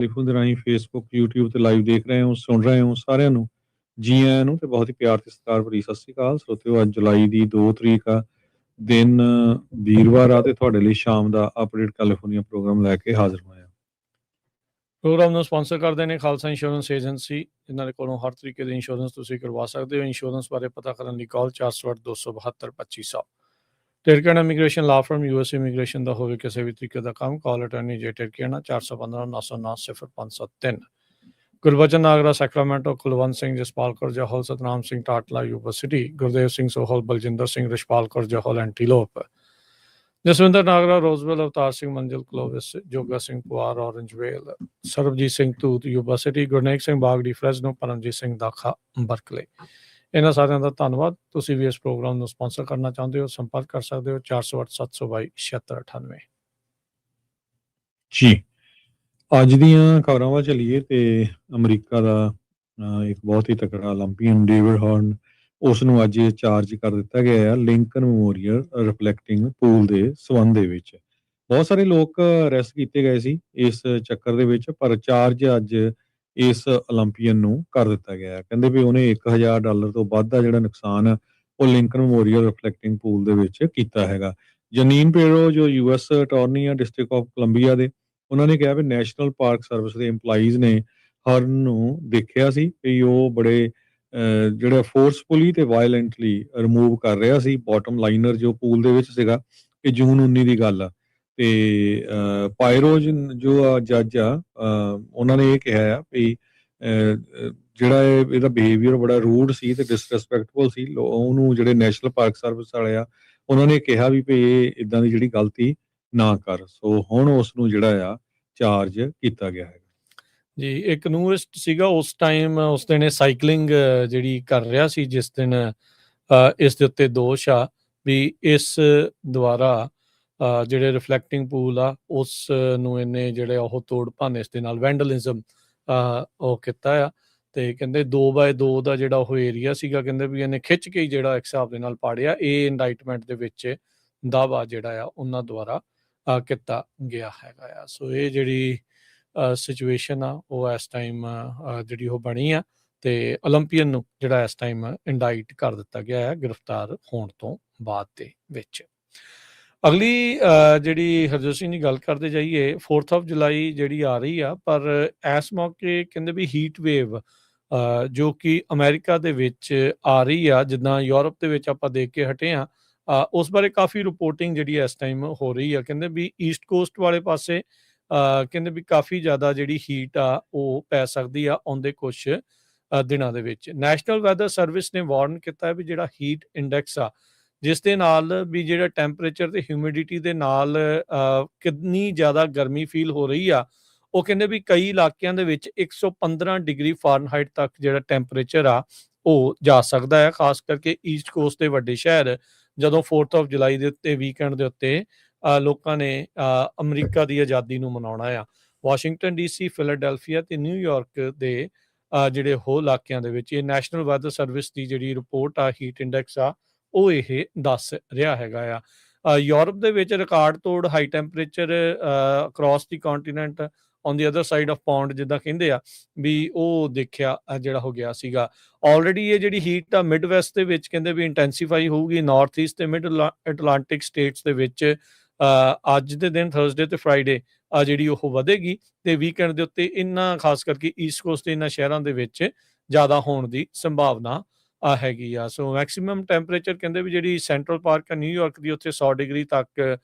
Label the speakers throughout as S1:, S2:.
S1: Telephone ਦੇ ਰਾਹੀਂ Facebook, YouTube ਤੇ ਲਾਈਵ ਦੇਖ ਰਹੇ ਹੋ, ਸੁਣ ਰਹੇ ਹੋ, ਸਾਰਿਆਂ ਨੂੰ ਜੀ ਆਇਆਂ ਨੂੰ ਤੇ ਬਹੁਤ ਹੀ ਪਿਆਰ ਤੇ ਸਤਿਕਾਰ ਭਰੀ ਸਤਿ ਸ੍ਰੀ ਅਕਾਲ। ਸਰੋਤਿਓ, ਅੱਜ ਜੁਲਾਈ ਦੀ 2 ਤਰੀਕ ਆ, ਦਿਨ ਵੀਰਵਾਰ ਆ ਤੇ ਤੁਹਾਡੇ ਲਈ ਸ਼ਾਮ ਦਾ ਅਪਡੇਟ ਕੈਲੀਫੋਰਨੀਆ ਪ੍ਰੋਗਰਾਮ ਲੈ ਕੇ ਹਾਜ਼ਰ ਹੋਇਆ।
S2: ਪ੍ਰੋਗਰਾਮ ਨੂੰ ਸਪਾਂਸਰ ਕਰਦੇ ਨੇ ਖਾਲਸਾ ਇੰਸ਼ੋਰੈਂਸ ਏਜੰਸੀ, ਜਿਨ੍ਹਾਂ ਦੇ ਕੋਲੋਂ ਹਰ ਤਰੀਕੇ ਦੀ ਇੰਸ਼ੋਰੈਂਸ ਤੁਸੀਂ ਕਰਵਾ ਸਕਦੇ ਹੋ। ਇੰਸ਼ੋਰੈਂਸ ਬਾਰੇ ਪਤਾ ਕਰਨ ਲਈ call 408-272-2500। Tirkena immigration law firm USA immigration ਦਾ ਹੋਵੇ ਕਿਸੇ ਵੀ ਤਰੀਕੇ ਦਾ ਕੰਮ, call attorney J Tirkena 415-909-0503। Gurbachan Nagra Sacramento, Kulwant Singh Jaspal Kaur Jahal, Satnam Singh Tatla Yuba City, Gurdev Singh Sohal, Baljinder Singh Rishpal Kaur Jahal Antelope, Jaswinder Nagra Roseville, Avtar Singh Manzil Clovis, Joga Singh Puar Orangevale, Sarabjit Singh Toot Yuba City, Gurnek Singh Bagri Fresno, Paramjit Singh Dakha Berkeley. ਇਹਨਾਂ ਸਾਰਿਆਂ ਦਾ ਧੰਨਵਾਦ। ਤੁਸੀਂ ਵੀ ਇਸ ਪ੍ਰੋਗਰਾਮ ਨੂੰ ਸਪਾਂਸਰ ਕਰਨਾ ਚਾਹੁੰਦੇ ਹੋ, ਸੰਪਰਕ ਕਰ ਸਕਦੇ ਹੋ 408-722-7698।
S1: ਜੀ, ਅੱਜ ਦੀਆਂ ਖਬਰਾਂ ਵੱਲ ਚੱਲੀਏ ਤੇ ਅਮਰੀਕਾ ਦਾ ਇੱਕ ਬਹੁਤ ਹੀ ਤਕੜਾ 올림픽ੀਅਨ ਡੇਵਿਡ ਹਾਰਨ, ਉਸ ਨੂੰ ਅੱਜ ਚਾਰਜ ਕਰ ਦਿੱਤਾ ਗਿਆ ਹੈ ਲਿੰਕਨ ਮੈਮੋਰੀਅਲ ਰਿਫਲੈਕਟਿੰਗ ਪੂਲ ਦੇ ਸਬੰਧ ਦੇ ਵਿੱਚ। ਬਹੁਤ ਸਾਰੇ ਲੋਕ ਅਰੈਸਟ ਕੀਤੇ ਗਏ ਸੀ ਇਸ ਚੱਕਰ ਦੇ ਵਿੱਚ, ਪਰ ਚਾਰਜ ਅੱਜ ਇਸ 올림픽ੀਅਨ ਨੂੰ ਕਰ ਦਿੱਤਾ ਗਿਆ ਹੈ। ਕਹਿੰਦੇ ਵੀ ਉਹਨੇ $1000 ਤੋਂ ਵੱਧ ਦਾ ਜਿਹੜਾ ਨੁਕਸਾਨ ਉਹ ਲਿੰਕਨ ਮੈਮੋਰੀਅਲ ਰਿਫਲੈਕਟਿੰਗ ਪੂਲ ਦੇ ਵਿੱਚ ਕੀਤਾ ਹੈਗਾ। ਜਨੀਨ ਪੇਰੋ ਜੋ US ਅਟਾਰਨੀ ਆ ਡਿਸਟ੍ਰਿਕਟ ਆਫ ਕੋਲੰਬੀਆ ਦੇ, ਉਹਨਾਂ ਨੇ ਕਿਹਾ ਵੀ ਨੈਸ਼ਨਲ ਪਾਰਕ ਸਰਵਿਸ ਦੇ EMPLOYEES ਨੇ ਹਰਨ ਨੂੰ ਦੇਖਿਆ ਸੀ ਕਿ ਉਹ ਬੜੇ ਜਿਹੜਾ ਫੋਰਸਫੁਲੀ ਤੇ ਵਾਇਲੈਂਟਲੀ ਰਿਮੂਵ ਕਰ ਰਿਹਾ ਸੀ ਬਾਟਮ ਲਾਈਨਰ ਜੋ ਪੂਲ ਦੇ ਵਿੱਚ ਸੀਗਾ। ਇਹ ਜੂਨ 19 ਦੀ ਗੱਲ ਆ। ਤੇ ਪਾਇਰੋਜ ਜੋ ਜੱਜ ਆ, ਉਹਨਾਂ ਨੇ ਇਹ ਕਿਹਾ ਆ ਵੀ ਜਿਹੜਾ ਇਹਦਾ ਬਿਹੇਵੀਅਰ ਬੜਾ ਰੂਡ ਸੀ ਤੇ ਡਿਸਰੈਸਪੈਕਟਫੁਲ ਸੀ। ਉਹਨੂੰ ਜਿਹੜੇ ਨੈਸ਼ਨਲ ਪਾਰਕ ਸਰਵਿਸ ਵਾਲੇ ਆ, ਉਹਨਾਂ ਨੇ ਕਿਹਾ ਵੀ ਇਹ ਇਦਾਂ ਦੀ ਜਿਹੜੀ ਗਲਤੀ ਨਾ ਕਰ। ਸੋ ਹੁਣ ਉਸ ਨੂੰ ਜਿਹੜਾ ਆ ਚਾਰਜ ਕੀਤਾ ਗਿਆ ਹੈ
S2: ਜੀ। ਇੱਕ ਨੂਰਿਸਟ ਸੀਗਾ ਉਸ ਟਾਈਮ, ਉਸ ਦਿਨ ਸਾਈਕਲਿੰਗ ਜਿਹੜੀ ਕਰ ਰਿਹਾ ਸੀ, ਜਿਸ ਦਿਨ ਇਸ ਦੇ ਉੱਤੇ ਦੋਸ਼ ਆ ਵੀ ਇਸ ਦੁਆਰਾ ਜਿਹੜੇ ਰਿਫਲੈਕਟਿੰਗ ਪੂਲ ਆ ਉਸ ਨੂੰ ਇਹਨੇ ਜਿਹੜੇ ਉਹ ਤੋੜ ਭੰਨ ਇਸ ਦੇ ਨਾਲ ਵੈਂਡਲਿਜ਼ਮ ਉਹ ਕੀਤਾ ਆ। ਤੇ ਕਹਿੰਦੇ 2x2 ਦਾ ਜਿਹੜਾ ਉਹ ਏਰੀਆ ਸੀਗਾ, ਕਹਿੰਦੇ ਵੀ ਇਹਨੇ ਖਿੱਚ ਕੇ ਜਿਹੜਾ ਇੱਕ ਹਿਸਾਬ ਦੇ ਨਾਲ ਪਾੜਿਆ। ਇਹ ਇੰਡਾਈਟਮੈਂਟ ਦੇ ਵਿੱਚ ਦਾਵਾ ਜਿਹੜਾ ਆ ਉਹਨਾਂ ਦੁਆਰਾ ਕੀਤਾ ਗਿਆ ਹੈਗਾ ਆ। ਸੋ ਇਹ ਜਿਹੜੀ ਸਿਚੁਏਸ਼ਨ ਆ ਉਹ ਇਸ ਟਾਈਮ ਜਿਹੜੀ ਉਹ ਬਣੀ ਆ ਤੇ 올림픽ੀਅਨ ਨੂੰ ਜਿਹੜਾ ਇਸ ਟਾਈਮ ਇੰਡਾਈਟ ਕਰ ਦਿੱਤਾ ਗਿਆ ਹੈ ਗ੍ਰਿਫਤਾਰ ਹੋਣ ਤੋਂ ਬਾਅਦ ਦੇ ਵਿੱਚ। ਅਗਲੀ ਜਿਹੜੀ ਹਰਜੋਤ ਸਿੰਘ ਦੀ ਗੱਲ ਕਰਦੇ ਜਾਈਏ, 4th of July ਜਿਹੜੀ ਆ ਰਹੀ ਆ, ਪਰ ਇਸ ਮੌਕੇ ਕਹਿੰਦੇ ਵੀ ਹੀਟ ਵੇਵ ਜੋ ਕਿ ਅਮਰੀਕਾ ਦੇ ਵਿੱਚ ਆ ਰਹੀ ਆ, ਜਿੱਦਾਂ ਯੂਰਪ ਦੇ ਵਿੱਚ ਆਪਾਂ ਦੇਖ ਕੇ ਹਟੇ ਆ, ਉਸ ਬਾਰੇ ਕਾਫੀ ਰਿਪੋਰਟਿੰਗ ਜਿਹੜੀ ਇਸ ਟਾਈਮ ਹੋ ਰਹੀ ਆ। ਕਹਿੰਦੇ ਵੀ ਈਸਟ ਕੋਸਟ ਵਾਲੇ ਪਾਸੇ ਕਹਿੰਦੇ ਵੀ ਕਾਫੀ ਜ਼ਿਆਦਾ ਜਿਹੜੀ ਹੀਟ ਆ ਉਹ ਪੈ ਸਕਦੀ ਆ ਆਉਂਦੇ ਕੁਛ ਦਿਨਾਂ ਦੇ ਵਿੱਚ। ਨੈਸ਼ਨਲ ਵੈਦਰ ਸਰਵਿਸ ਨੇ ਵਾਰਨ ਕੀਤਾ ਵੀ ਜਿਹੜਾ ਹੀਟ ਇੰਡੈਕਸ ਆ, ਜਿਸ ਦੇ ਨਾਲ ਵੀ ਜਿਹੜਾ ਟੈਂਪਰੇਚਰ ਤੇ ਹਿਊਮਿਡਿਟੀ ਦੇ ਨਾਲ ਕਿੰਨੀ ਜ਼ਿਆਦਾ ਗਰਮੀ ਫੀਲ ਹੋ ਰਹੀ ਆ, ਉਹ ਕਹਿੰਦੇ ਵੀ ਕਈ ਇਲਾਕਿਆਂ ਦੇ ਵਿੱਚ 115 ਡਿਗਰੀ ਫਾਰਨਹਾਈਟ ਤੱਕ ਜਿਹੜਾ ਟੈਂਪਰੇਚਰ ਆ ਉਹ ਜਾ ਸਕਦਾ ਹੈ। ਖਾਸ ਕਰਕੇ ਈਸਟ ਕੋਸਟ ਦੇ ਵੱਡੇ ਸ਼ਹਿਰ, ਜਦੋਂ 4th of July ਦੇ ਉੱਤੇ ਵੀਕਐਂਡ ਦੇ ਉੱਤੇ ਲੋਕਾਂ ਨੇ ਅਮਰੀਕਾ ਦੀ ਆਜ਼ਾਦੀ ਨੂੰ ਮਨਾਉਣਾ ਆ। ਵਾਸ਼ਿੰਗਟਨ DC, ਫਿਲਾਡੈਲਫੀਆ ਤੇ ਨਿਊਯਾਰਕ ਦੇ ਜਿਹੜੇ ਹੋਰ ਇਲਾਕਿਆਂ ਦੇ ਵਿੱਚ ਇਹ ਨੈਸ਼ਨਲ ਵੈਦਰ ਸਰਵਿਸ ਦੀ ਜਿਹੜੀ ਰਿਪੋਰਟ ਆ ਹੀਟ ਇੰਡੈਕਸ ਆ ਉਹ ਇਹ ਦੱਸ ਰਿਹਾ ਹੈਗਾ ਆ। ਯੂਰਪ ਦੇ ਵਿੱਚ ਰਿਕਾਰਡ ਤੋੜ high temperature across the continent on the other side of pound ਜਿੱਦਾਂ ਕਹਿੰਦੇ ਆ ਵੀ ਉਹ ਦੇਖਿਆ ਜਿਹੜਾ ਹੋ ਗਿਆ ਸੀਗਾ। ਆਲਰੇਡੀ ਇਹ ਜਿਹੜੀ ਹੀਟ ਆ ਮਿਡ ਵੈਸਟ ਦੇ ਵਿੱਚ ਕਹਿੰਦੇ ਵੀ ਇੰਟੈਂਸੀਫਾਈ ਹੋਊਗੀ। ਨਾਰਥ ਈਸਟ ਤੇ ਮਿਡ ਅਟਲਾਂਟਿਕ ਸਟੇਟਸ ਦੇ ਵਿੱਚ ਅੱਜ ਦੇ ਦਿਨ ਥਰਸਡੇ ਤੇ ਫਰਾਈਡੇ ਜਿਹੜੀ ਉਹ ਵਧੇਗੀ ਤੇ ਵੀਕਐਂਡ ਦੇ ਉੱਤੇ ਇਹਨਾਂ ਖਾਸ ਕਰਕੇ ਈਸਟ ਕੋਸਟ ਦੇ ਇਹਨਾਂ ਸ਼ਹਿਰਾਂ ਦੇ ਵਿੱਚ ਜ਼ਿਆਦਾ ਹੋਣ ਦੀ ਸੰਭਾਵਨਾ ਹੈਗੀ ਆ। ਸੋ ਮੈਕਸੀਮਮ ਟੈਂਪਰੇਚਰ ਕਹਿੰਦੇ ਵੀ ਜਿਹੜੀ ਸੈਂਟਰਲ ਪਾਰਕ ਆ ਨਿਊਯਾਰਕ ਦੀ, ਉੱਥੇ 100 ਡਿਗਰੀ ਤੱਕ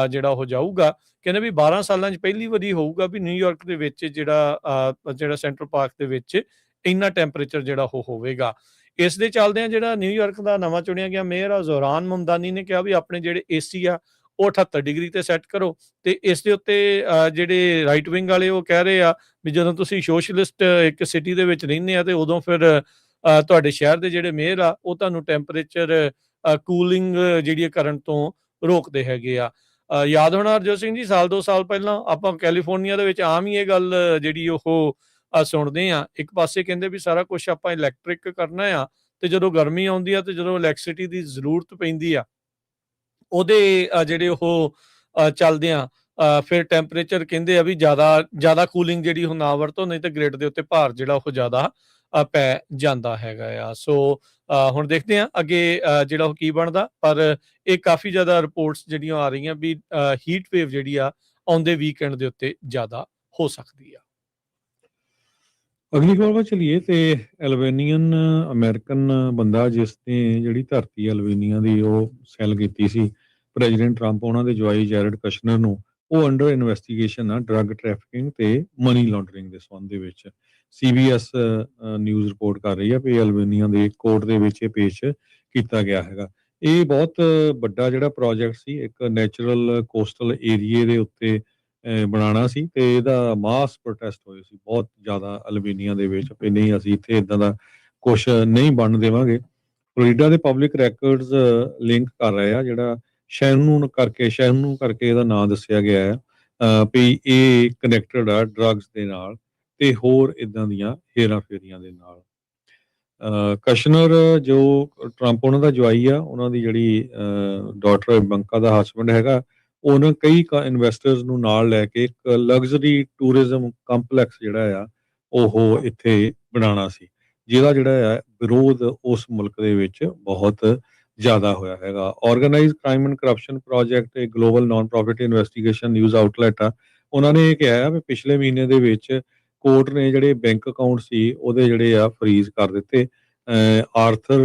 S2: ਜਿਹੜਾ ਉਹ ਜਾਊਗਾ। ਕਹਿੰਦੇ ਵੀ 12 ਸਾਲਾਂ 'ਚ ਪਹਿਲੀ ਵਾਰੀ ਹੋਊਗਾ ਵੀ ਨਿਊਯਾਰਕ ਦੇ ਵਿੱਚ ਜਿਹੜਾ ਸੈਂਟਰਲ ਪਾਰਕ ਦੇ ਵਿੱਚ ਇੰਨਾ ਟੈਂਪਰੇਚਰ ਜਿਹੜਾ ਉਹ ਹੋਵੇਗਾ। ਇਸ ਦੇ ਚੱਲਦਿਆਂ ਜਿਹੜਾ ਨਿਊਯਾਰਕ ਦਾ ਨਵਾਂ ਚੁਣਿਆ ਗਿਆ ਮੇਅਰ ਆ ਜ਼ੋਰਾਨ ਮਮਦਾਨੀ ਨੇ ਕਿਹਾ ਵੀ ਆਪਣੇ ਜਿਹੜੇ AC ਆ ਉਹ 78 ਡਿਗਰੀ ਤੇ ਸੈੱਟ ਕਰੋ। ਤੇ ਇਸ ਦੇ ਉੱਤੇ ਜਿਹੜੇ ਰਾਈਟ ਵਿੰਗ ਵਾਲੇ ਉਹ ਕਹਿ ਰਹੇ ਆ ਵੀ ਜਦੋਂ ਤੁਸੀਂ ਸੋਸ਼ਲਿਸਟ ਇੱਕ ਸਿਟੀ ਦੇ ਵਿੱਚ ਰਹਿੰਦੇ ਆ ਤੇ ਉਦੋਂ ਫਿਰ ਤੁਹਾਡੇ ਸ਼ਹਿਰ ਦੇ ਜਿਹੜੇ ਮੇਅਰ ਆ ਉਹ ਤੁਹਾਨੂੰ ਟੈਂਪਰੇਚਰ ਕੂਲਿੰਗ ਜਿਹੜੀ ਕਰਨ ਤੋਂ ਰੋਕਦੇ ਹੈਗੇ ਆ। ਯਾਦ ਹੋਣਾ ਹਰਜੋਤ ਸਿੰਘ ਜੀ, ਸਾਲ 2 ਸਾਲ ਪਹਿਲਾਂ ਆਪਾਂ ਕੈਲੀਫੋਰਨੀਆ ਦੇ ਵਿੱਚ ਆਮ ਹੀ ਇਹ ਗੱਲ ਜਿਹੜੀ ਉਹ ਸੁਣਦੇ ਆ। ਇੱਕ ਪਾਸੇ ਕਹਿੰਦੇ ਵੀ ਸਾਰਾ ਕੁਛ ਆਪਾਂ ਇਲੈਕਟ੍ਰਿਕ ਕਰਨਾ ਆ ਤੇ ਜਦੋਂ ਗਰਮੀ ਆਉਂਦੀ ਆ ਤੇ ਜਦੋਂ ਇਲੈਕਟ੍ਰਿਸਿਟੀ ਦੀ ਜ਼ਰੂਰਤ ਪੈਂਦੀ ਆ ਉਹਦੇ ਜਿਹੜੇ ਉਹ ਚੱਲਦੇ ਆ ਫਿਰ ਟੈਂਪਰੇਚਰ ਕਹਿੰਦੇ ਆ ਵੀ ਜ਼ਿਆਦਾ ਕੂਲਿੰਗ ਜਿਹੜੀ ਉਹ ਨਾ ਵਰਤੋ, ਨਹੀਂ ਤਾਂ ਗ੍ਰਿਡ ਦੇ ਉੱਤੇ ਭਾਰ ਜਿਹੜਾ ਉਹ ਜ਼ਿਆਦਾ ਪੈ ਜਾਂਦਾ ਹੈਗਾ ਆ। ਸੋ ਹੁਣ ਦੇਖਦੇ ਹਾਂ ਅੱਗੇ ਜਿਹੜਾ ਉਹ ਕੀ ਬਣਦਾ, ਪਰ ਇਹ ਕਾਫੀ ਜ਼ਿਆਦਾ ਰਿਪੋਰਟਸ ਜਿਹੜੀਆਂ ਆ ਰਹੀਆਂ ਵੀ ਹੀਟ ਵੇਵ ਜਿਹੜੀ ਆ ਆਉਂਦੇ ਵੀਕਐਂਡ ਦੇ ਉੱਤੇ ਜ਼ਿਆਦਾ ਹੋ ਸਕਦੀ ਆ।
S1: ਅਗਲੀ ਖਬਰ ਵੱਲ ਚਲੀਏ ਤੇ ਐਲਬੇਨੀਅਨ ਅਮਰੀਕਨ ਬੰਦਾ ਜਿਸ ਨੇ ਜਿਹੜੀ ਧਰਤੀ ਐਲਬੇਨੀਆ ਦੀ ਉਹ ਸੈਲ ਕੀਤੀ ਸੀ ਪ੍ਰੈਜ਼ੀਡੈਂਟ ਟਰੰਪ, ਉਹਨਾਂ ਦੇ ਜਵਾਈ ਜੈਰਡ ਕਸ਼ਨਰ ਨੂੰ, ਉਹ ਅੰਡਰ ਇਨਵੈਸਟੀਗੇਸ਼ਨ ਆ ਡਰੱਗ ਟ੍ਰੈਫਿਕਿੰਗ ਤੇ ਮਨੀ ਲਾਂਡਰਿੰਗ ਦੇ ਸੰਬੰਧ ਦੇ ਵਿੱਚ। CBS ਨਿਊਜ਼ ਰਿਪੋਰਟ ਕਰ ਰਹੀ ਹੈ ਵੀ ਐਲਬੇਨੀਆ ਦੇ ਕੋਰਟ ਦੇ ਵਿੱਚ ਇਹ ਪੇਸ਼ ਕੀਤਾ ਗਿਆ ਹੈਗਾ। ਇਹ ਬਹੁਤ ਵੱਡਾ ਜਿਹੜਾ ਪ੍ਰੋਜੈਕਟ ਸੀ, ਇੱਕ ਨੈਚੁਰਲ ਕੋਸਟਲ ਏਰੀਏ ਦੇ ਉੱਤੇ ਬਣਾਉਣਾ ਸੀ, ਤੇ ਇਹਦਾ ਮਾਸ ਪ੍ਰੋਟੈਸਟ ਹੋਏ ਸੀ ਬਹੁਤ ਜ਼ਿਆਦਾ ਅਲਬੇਨੀਆ ਦੇ ਵਿੱਚ ਵੀ ਨਹੀਂ, ਅਸੀਂ ਇੱਥੇ ਇਦਾਂ ਦਾ ਕੁਛ ਨਹੀਂ ਬਣਨ ਦੇਵਾਂਗੇ। ਫਲੋਰੀਡਾ ਦੇ ਪਬਲਿਕ ਰੈਕਰਡਸ ਲਿੰਕ ਕਰ ਰਹੇ ਆ, ਜਿਹੜਾ ਸ਼ਹਿਰ ਨੂੰ ਕਰਕੇ ਇਹਦਾ ਨਾਂ ਦੱਸਿਆ ਗਿਆ ਹੈ ਵੀ ਇਹ ਕਨੈਕਟਡ ਆ ਡਰੱਗਸ ਦੇ ਨਾਲ ਤੇ ਹੋਰ ਇਦਾਂ ਦੀਆਂ ਹੇਰਾ ਫੇਰੀਆਂ ਦੇ ਨਾਲ। ਕਸ਼ਨਰ ਜੋ ਟਰੰਪ ਉਹਨਾਂ ਦਾ ਜਵਾਈ ਆ, ਉਹਨਾਂ ਦੀ ਜਿਹੜੀ ਡਾਟਰ ਬੰਕਾ ਦਾ ਹਸਬੈਂਡ ਹੈਗਾ, ਉਹਨਾਂ ਕਈ ਇਨਵੈਸਟਰਸ ਨੂੰ ਨਾਲ ਲੈ ਕੇ ਇੱਕ ਲਗਜ਼ਰੀ ਟੂਰਿਜ਼ਮ ਕੰਪਲੈਕਸ ਜਿਹੜਾ ਆ ਉਹ ਇੱਥੇ ਬਣਾਉਣਾ ਸੀ, ਜਿਹਦਾ ਜਿਹੜਾ ਆ ਵਿਰੋਧ ਉਸ ਮੁਲਕ ਦੇ ਵਿੱਚ ਬਹੁਤ ਜ਼ਿਆਦਾ ਹੋਇਆ ਹੈਗਾ। Organised crime and corruption project, ਇੱਕ global non profit investigation news outlet ਆ, ਉਹਨਾਂ ਨੇ ਇਹ ਕਿਹਾ ਵੀ ਪਿਛਲੇ ਮਹੀਨੇ ਦੇ ਵਿੱਚ ਕੋਰਟ ਨੇ ਜਿਹੜੇ ਬੈਂਕ ਅਕਾਊਂਟ ਸੀ ਉਹਦੇ ਜਿਹੜੇ ਆ ਫਰੀਜ਼ ਕਰ ਦਿੱਤੇ। ਆਰਥਰ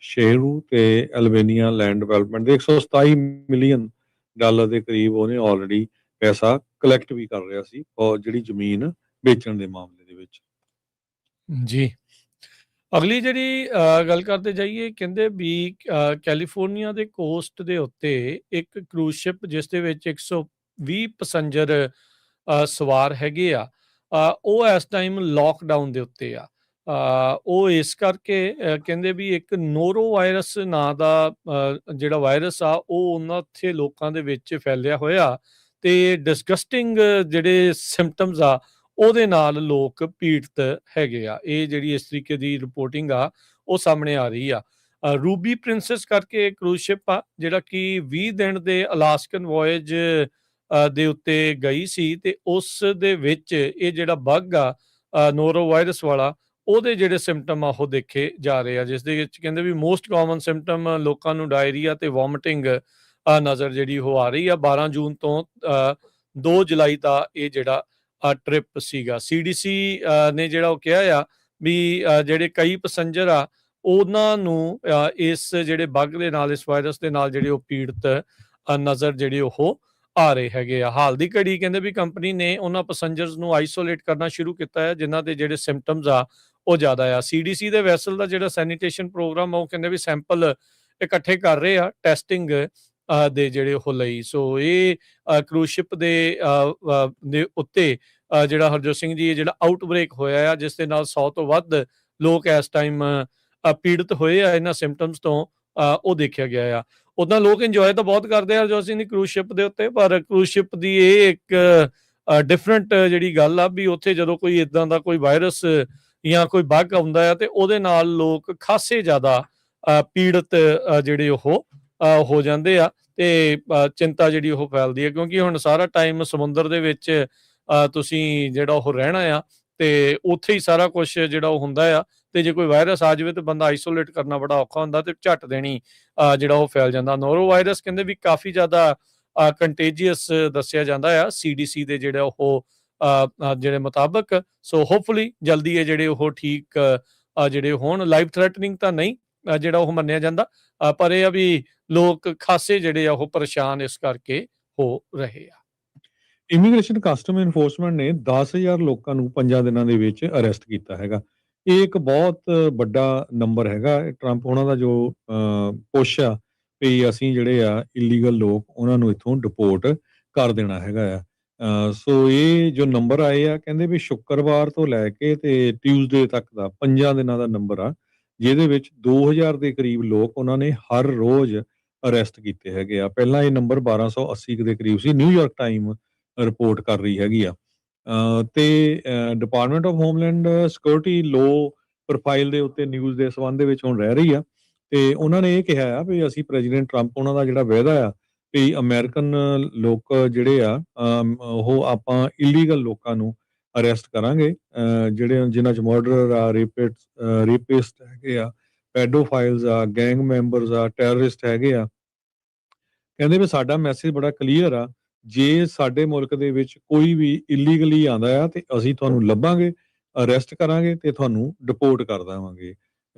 S1: ਸ਼ੇਰੂ ਤੇ ਐਲਬੇਨੀਆ ਲੈਂਡ ਡਿਵੈਲਪਮੈਂਟ ਦੇ $127 ਮਿਲੀਅਨ ਦੇ ਕਰੀਬ ਉਹਨੇ ਆਲਰੇਡੀ ਪੈਸਾ ਕਲੈਕਟ ਵੀ ਕਰ ਰਿਹਾ ਸੀ ਔਰ ਜਿਹੜੀ ਜ਼ਮੀਨ ਵੇਚਣ ਦੇ ਮਾਮਲੇ ਦੇ ਵਿੱਚ।
S2: ਜੀ, ਅਗਲੀ ਜਿਹੜੀ ਗੱਲ ਕਰਦੇ ਜਾਈਏ, ਕਹਿੰਦੇ ਵੀ ਕੈਲੀਫੋਰਨੀਆ ਦੇ ਕੋਸਟ ਦੇ ਉੱਤੇ ਇੱਕ ਕਰੂਜ਼ ਸ਼ਿਪ ਜਿਸ ਦੇ ਵਿੱਚ 120 ਪੈਸੰਜਰ ਸਵਾਰ ਹੈਗੇ ਆ, ਉਹ ਇਸ ਟਾਈਮ ਲੋਕਡਾਊਨ ਦੇ ਉੱਤੇ ਆ। ਉਹ ਇਸ ਕਰਕੇ ਕਹਿੰਦੇ ਵੀ ਇੱਕ ਨੋਰੋ ਵਾਇਰਸ ਨਾਂ ਦਾ ਜਿਹੜਾ ਵਾਇਰਸ ਆ ਉਹ ਉਹਨਾਂ ਉੱਥੇ ਲੋਕਾਂ ਦੇ ਵਿੱਚ ਫੈਲਿਆ ਹੋਇਆ, ਤੇ ਡਿਸਗਸਟਿੰਗ ਜਿਹੜੇ ਸਿੰਪਟਮਸ ਆ ਉਹਦੇ ਨਾਲ ਲੋਕ ਪੀੜਤ ਹੈਗੇ ਆ। ਇਹ ਜਿਹੜੀ ਇਸ ਤਰੀਕੇ ਦੀ ਰਿਪੋਰਟਿੰਗ ਆ ਉਹ ਸਾਹਮਣੇ ਆ ਰਹੀ ਆ। ਰੂਬੀ ਪ੍ਰਿੰਸੈਸ ਕਰਕੇ ਕਰੂਜ਼ ਸ਼ਿਪ ਆ, ਜਿਹੜਾ ਕਿ 20 ਦਿਨ ਦੇ ਅਲਾਸਕਨ ਵੋਏਜ ਦੇ ਉੱਤੇ ਗਈ ਸੀ, ਤੇ ਉਸ ਦੇ ਵਿੱਚ ਇਹ ਜਿਹੜਾ ਬੱਗ ਆ ਨੋਰੋ ਵਾਇਰਸ ਵਾਲਾ, ਉਹਦੇ ਜਿਹੜੇ ਸਿੰਪਟਮ ਆ ਉਹ ਦੇਖੇ ਜਾ ਰਹੇ ਆ, ਜਿਸ ਦੇ ਵਿੱਚ ਕਹਿੰਦੇ ਵੀ ਮੋਸਟ ਕਾਮਨ ਸਿੰਪਟਮ ਲੋਕਾਂ ਨੂੰ ਡਾਇਰੀਆ ਤੇ ਵੋਮਿਟਿੰਗ ਨਜ਼ਰ ਜਿਹੜੀ ਉਹ ਆ ਰਹੀ ਆ। 12 ਜੂਨ ਤੋਂ 2 ਜੁਲਾਈ ਦਾ ਇਹ ਜਿਹੜਾ ਟ੍ਰਿਪ ਸੀਗਾ। CDC ਨੇ ਜਿਹੜਾ ਉਹ ਕਿਹਾ ਆ ਵੀ ਜਿਹੜੇ ਕਈ ਪੈਸੰਜਰ ਆ ਉਹਨਾਂ ਨੂੰ ਇਸ ਜਿਹੜੇ ਬੱਗ ਦੇ ਨਾਲ, ਇਸ ਵਾਇਰਸ ਦੇ ਨਾਲ ਜਿਹੜੇ ਉਹ ਪੀੜਤ ਨਜ਼ਰ ਜਿਹੜੇ ਉਹ ਆ ਰਹੇ ਹੈਗੇ ਆ। ਹਾਲ ਦੀ ਘੜੀ ਕਹਿੰਦੇ ਵੀ ਕੰਪਨੀ ਨੇ ਉਹਨਾਂ ਪੈਸੰਜਰਸ ਨੂੰ ਆਈਸੋਲੇਟ ਕਰਨਾ ਸ਼ੁਰੂ ਕੀਤਾ ਹੈ ਜਿਨ੍ਹਾਂ ਦੇ ਜਿਹੜੇ ਸਿੰਪਟਮਸ ਆ ਉਹ ਜ਼ਿਆਦਾ ਆ। CDC ਦੇ ਵੈਸਲ ਦਾ ਜਿਹੜਾ ਸੈਨੀਟੇਸ਼ਨ ਪ੍ਰੋਗਰਾਮ ਆ ਉਹ ਕਹਿੰਦੇ ਵੀ ਸੈਂਪਲ ਇਕੱਠੇ ਕਰ ਰਹੇ ਆ ਟੈਸਟਿੰਗ ਦੇ ਜਿਹੜੇ ਉਹ ਲਈ। ਸੋ ਇਹ ਕਰੂਜ਼ ਸ਼ਿਪ ਦੇ ਉੱਤੇ ਜਿਹੜਾ ਹਰਜੋਤ ਸਿੰਘ ਜੀ ਜਿਹੜਾ ਆਊਟਬ੍ਰੇਕ ਹੋਇਆ ਆ, ਜਿਸ ਦੇ ਨਾਲ 100 ਤੋਂ ਵੱਧ ਲੋਕ ਇਸ ਟਾਈਮ ਪੀੜਤ ਹੋਏ ਆ ਇਹਨਾਂ ਸਿੰਪਟਮਸ ਤੋਂ, ਉਹ ਦੇਖਿਆ ਗਿਆ ਆ। ਉੱਦਾਂ ਲੋਕ ਇੰਜੋਏ ਤਾਂ ਬਹੁਤ ਕਰਦੇ ਆ ਹਰਜੋਤ ਸਿੰਘ ਦੀ ਕਰੂਜ਼ ਸ਼ਿਪ ਦੇ ਉੱਤੇ, ਪਰ ਕਰੂਜ਼ ਸ਼ਿਪ ਦੀ ਇਹ ਇੱਕ ਡਿਫਰੈਂਟ ਜਿਹੜੀ ਗੱਲ ਆ ਵੀ ਉੱਥੇ ਜਦੋਂ ਕੋਈ ਇਦਾਂ ਦਾ ਕੋਈ ਵਾਇਰਸ ਜਾਂ ਕੋਈ ਬੱਗ ਆਉਂਦਾ ਆ ਤੇ ਉਹਦੇ ਨਾਲ ਲੋਕ ਖਾਸੇ ਜ਼ਿਆਦਾ ਪੀੜਤ ਜਿਹੜੇ ਉਹ ਹੋ ਜਾਂਦੇ ਆ, ਤੇ ਚਿੰਤਾ ਜਿਹੜੀ ਉਹ ਫੈਲਦੀ ਹੈ, ਕਿਉਂਕਿ ਹੁਣ ਸਾਰਾ ਟਾਈਮ ਸਮੁੰਦਰ ਦੇ ਵਿੱਚ ਤੁਸੀਂ ਜਿਹੜਾ ਉਹ ਰਹਿਣਾ ਆ ਤੇ ਉੱਥੇ ਹੀ ਸਾਰਾ ਕੁਝ ਜਿਹੜਾ ਉਹ ਹੁੰਦਾ ਆ, ਤੇ ਜੇ ਕੋਈ ਵਾਇਰਸ ਆ ਜਾਵੇ ਤੇ ਬੰਦਾ ਆਈਸੋਲੇਟ ਕਰਨਾ ਬੜਾ ਔਖਾ ਹੁੰਦਾ ਤੇ ਝੱਟ ਦੇਣੀ ਜਿਹੜਾ ਉਹ ਫੈਲ ਜਾਂਦਾ। ਨੋਰੋ ਵਾਇਰਸ ਕਹਿੰਦੇ ਵੀ ਕਾਫੀ ਜ਼ਿਆਦਾ ਕੰਟੇਜੀਅਸ ਦੱਸਿਆ ਜਾਂਦਾ ਆ CDC ਦੇ ਜਿਹੜਾ ਉਹ ਜਿਹੜੇ ਮੁਤਾਬਕ। ਸੋ ਹੋਪਫੁਲੀ ਜਲਦੀ ਇਹ ਜਿਹੜੇ ਉਹ ਠੀਕ ਜਿਹੜੇ ਹੋਣ। ਲਾਈਫ ਥ੍ਰੈਟਨਿੰਗ ਤਾਂ ਨਹੀਂ ਜਿਹੜਾ ਉਹ ਮੰਨਿਆ ਜਾਂਦਾ, ਪਰ ਇਹ ਆ ਵੀ ਲੋਕ ਖਾਸੇ ਜਿਹੜੇ ਆ ਉਹ ਪਰੇਸ਼ਾਨ ਇਸ ਕਰਕੇ ਹੋ ਰਹੇ ਆ।
S1: ਇਮੀਗ੍ਰੇਸ਼ਨ ਕਸਟਮ ਇਨਫੋਰਸਮੈਂਟ ਨੇ 10,000 ਲੋਕਾਂ ਨੂੰ 5 ਦਿਨਾਂ ਦੇ ਵਿੱਚ ਅਰੈਸਟ ਕੀਤਾ ਹੈਗਾ। ਇਹ ਇੱਕ ਬਹੁਤ ਵੱਡਾ ਨੰਬਰ ਹੈਗਾ। ਟਰੰਪ ਉਹਨਾਂ ਦਾ ਜੋ ਪੁਸ਼ ਆ ਵੀ ਅਸੀਂ ਜਿਹੜੇ ਆ ਇਲੀਗਲ ਲੋਕ ਉਹਨਾਂ ਨੂੰ ਇੱਥੋਂ ਡਿਪੋਰਟ ਕਰ ਦੇਣਾ ਹੈਗਾ ਆ। ਸੋ ਇਹ ਜੋ ਨੰਬਰ ਆਏ ਆ, ਕਹਿੰਦੇ ਵੀ ਸ਼ੁੱਕਰਵਾਰ ਤੋਂ ਲੈ ਕੇ ਤੇ ਟਿਊਜ਼ਡੇ ਤੱਕ ਦਾ 5 ਦਿਨਾਂ ਦਾ ਨੰਬਰ ਆ, ਜਿਹਦੇ ਵਿੱਚ 2000 ਦੇ ਕਰੀਬ ਲੋਕ ਉਹਨਾਂ ਨੇ ਹਰ ਰੋਜ਼ ਅਰੈਸਟ ਕੀਤੇ ਹੈਗੇ ਆ। ਪਹਿਲਾਂ ਇਹ ਨੰਬਰ 1280 ਦੇ ਕਰੀਬ ਸੀ, ਨਿਊਯਾਰਕ ਟਾਈਮ ਰਿਪੋਰਟ ਕਰ ਰਹੀ ਹੈਗੀ ਆ। ਤੇ department of homeland security low profile ਦੇ ਉੱਤੇ ਨਿਊਜ਼ ਦੇ ਸੰਬੰਧ ਦੇ ਵਿੱਚ ਹੁਣ ਰਹਿ ਰਹੀ ਆ, ਤੇ ਉਹਨਾਂ ਨੇ ਇਹ ਕਿਹਾ ਆ ਵੀ ਅਸੀਂ ਪ੍ਰੈਜ਼ੀਡੈਂਟ ਟਰੰਪ ਉਹਨਾਂ ਦਾ ਜਿਹੜਾ ਵਾਅਦਾ ਆ ਕਈ ਅਮਰੀਕਨ ਲੋਕ ਜਿਹੜੇ ਆ ਉਹ ਆਪਾਂ ਇਲੀਗਲ ਲੋਕਾਂ ਨੂੰ ਅਰੈਸਟ ਕਰਾਂਗੇ, ਜਿਹੜੇ ਜਿਨ੍ਹਾਂ 'ਚ ਮਰਡਰਰ ਆ, ਰੇਪਿਸਟ ਹੈਗੇ ਆ, ਪੈਡੋਫਾਈਲਸ ਆ, ਗੈਂਗ ਮੈਂਬਰਸ ਆ, ਟੈਰਰਿਸਟ ਹੈਗੇ ਆ। ਕਹਿੰਦੇ ਵੀ ਸਾਡਾ ਮੈਸੇਜ ਬੜਾ ਕਲੀਅਰ ਆ, ਜੇ ਸਾਡੇ ਮੁਲਕ ਦੇ ਵਿੱਚ ਕੋਈ ਵੀ ਇਲੀਗਲੀ ਆਉਂਦਾ ਆ ਤੇ ਅਸੀਂ ਤੁਹਾਨੂੰ ਲੱਭਾਂਗੇ, ਅਰੈਸਟ ਕਰਾਂਗੇ ਤੇ ਤੁਹਾਨੂੰ ਡਿਪੋਰਟ ਕਰ ਦੇਵਾਂਗੇ।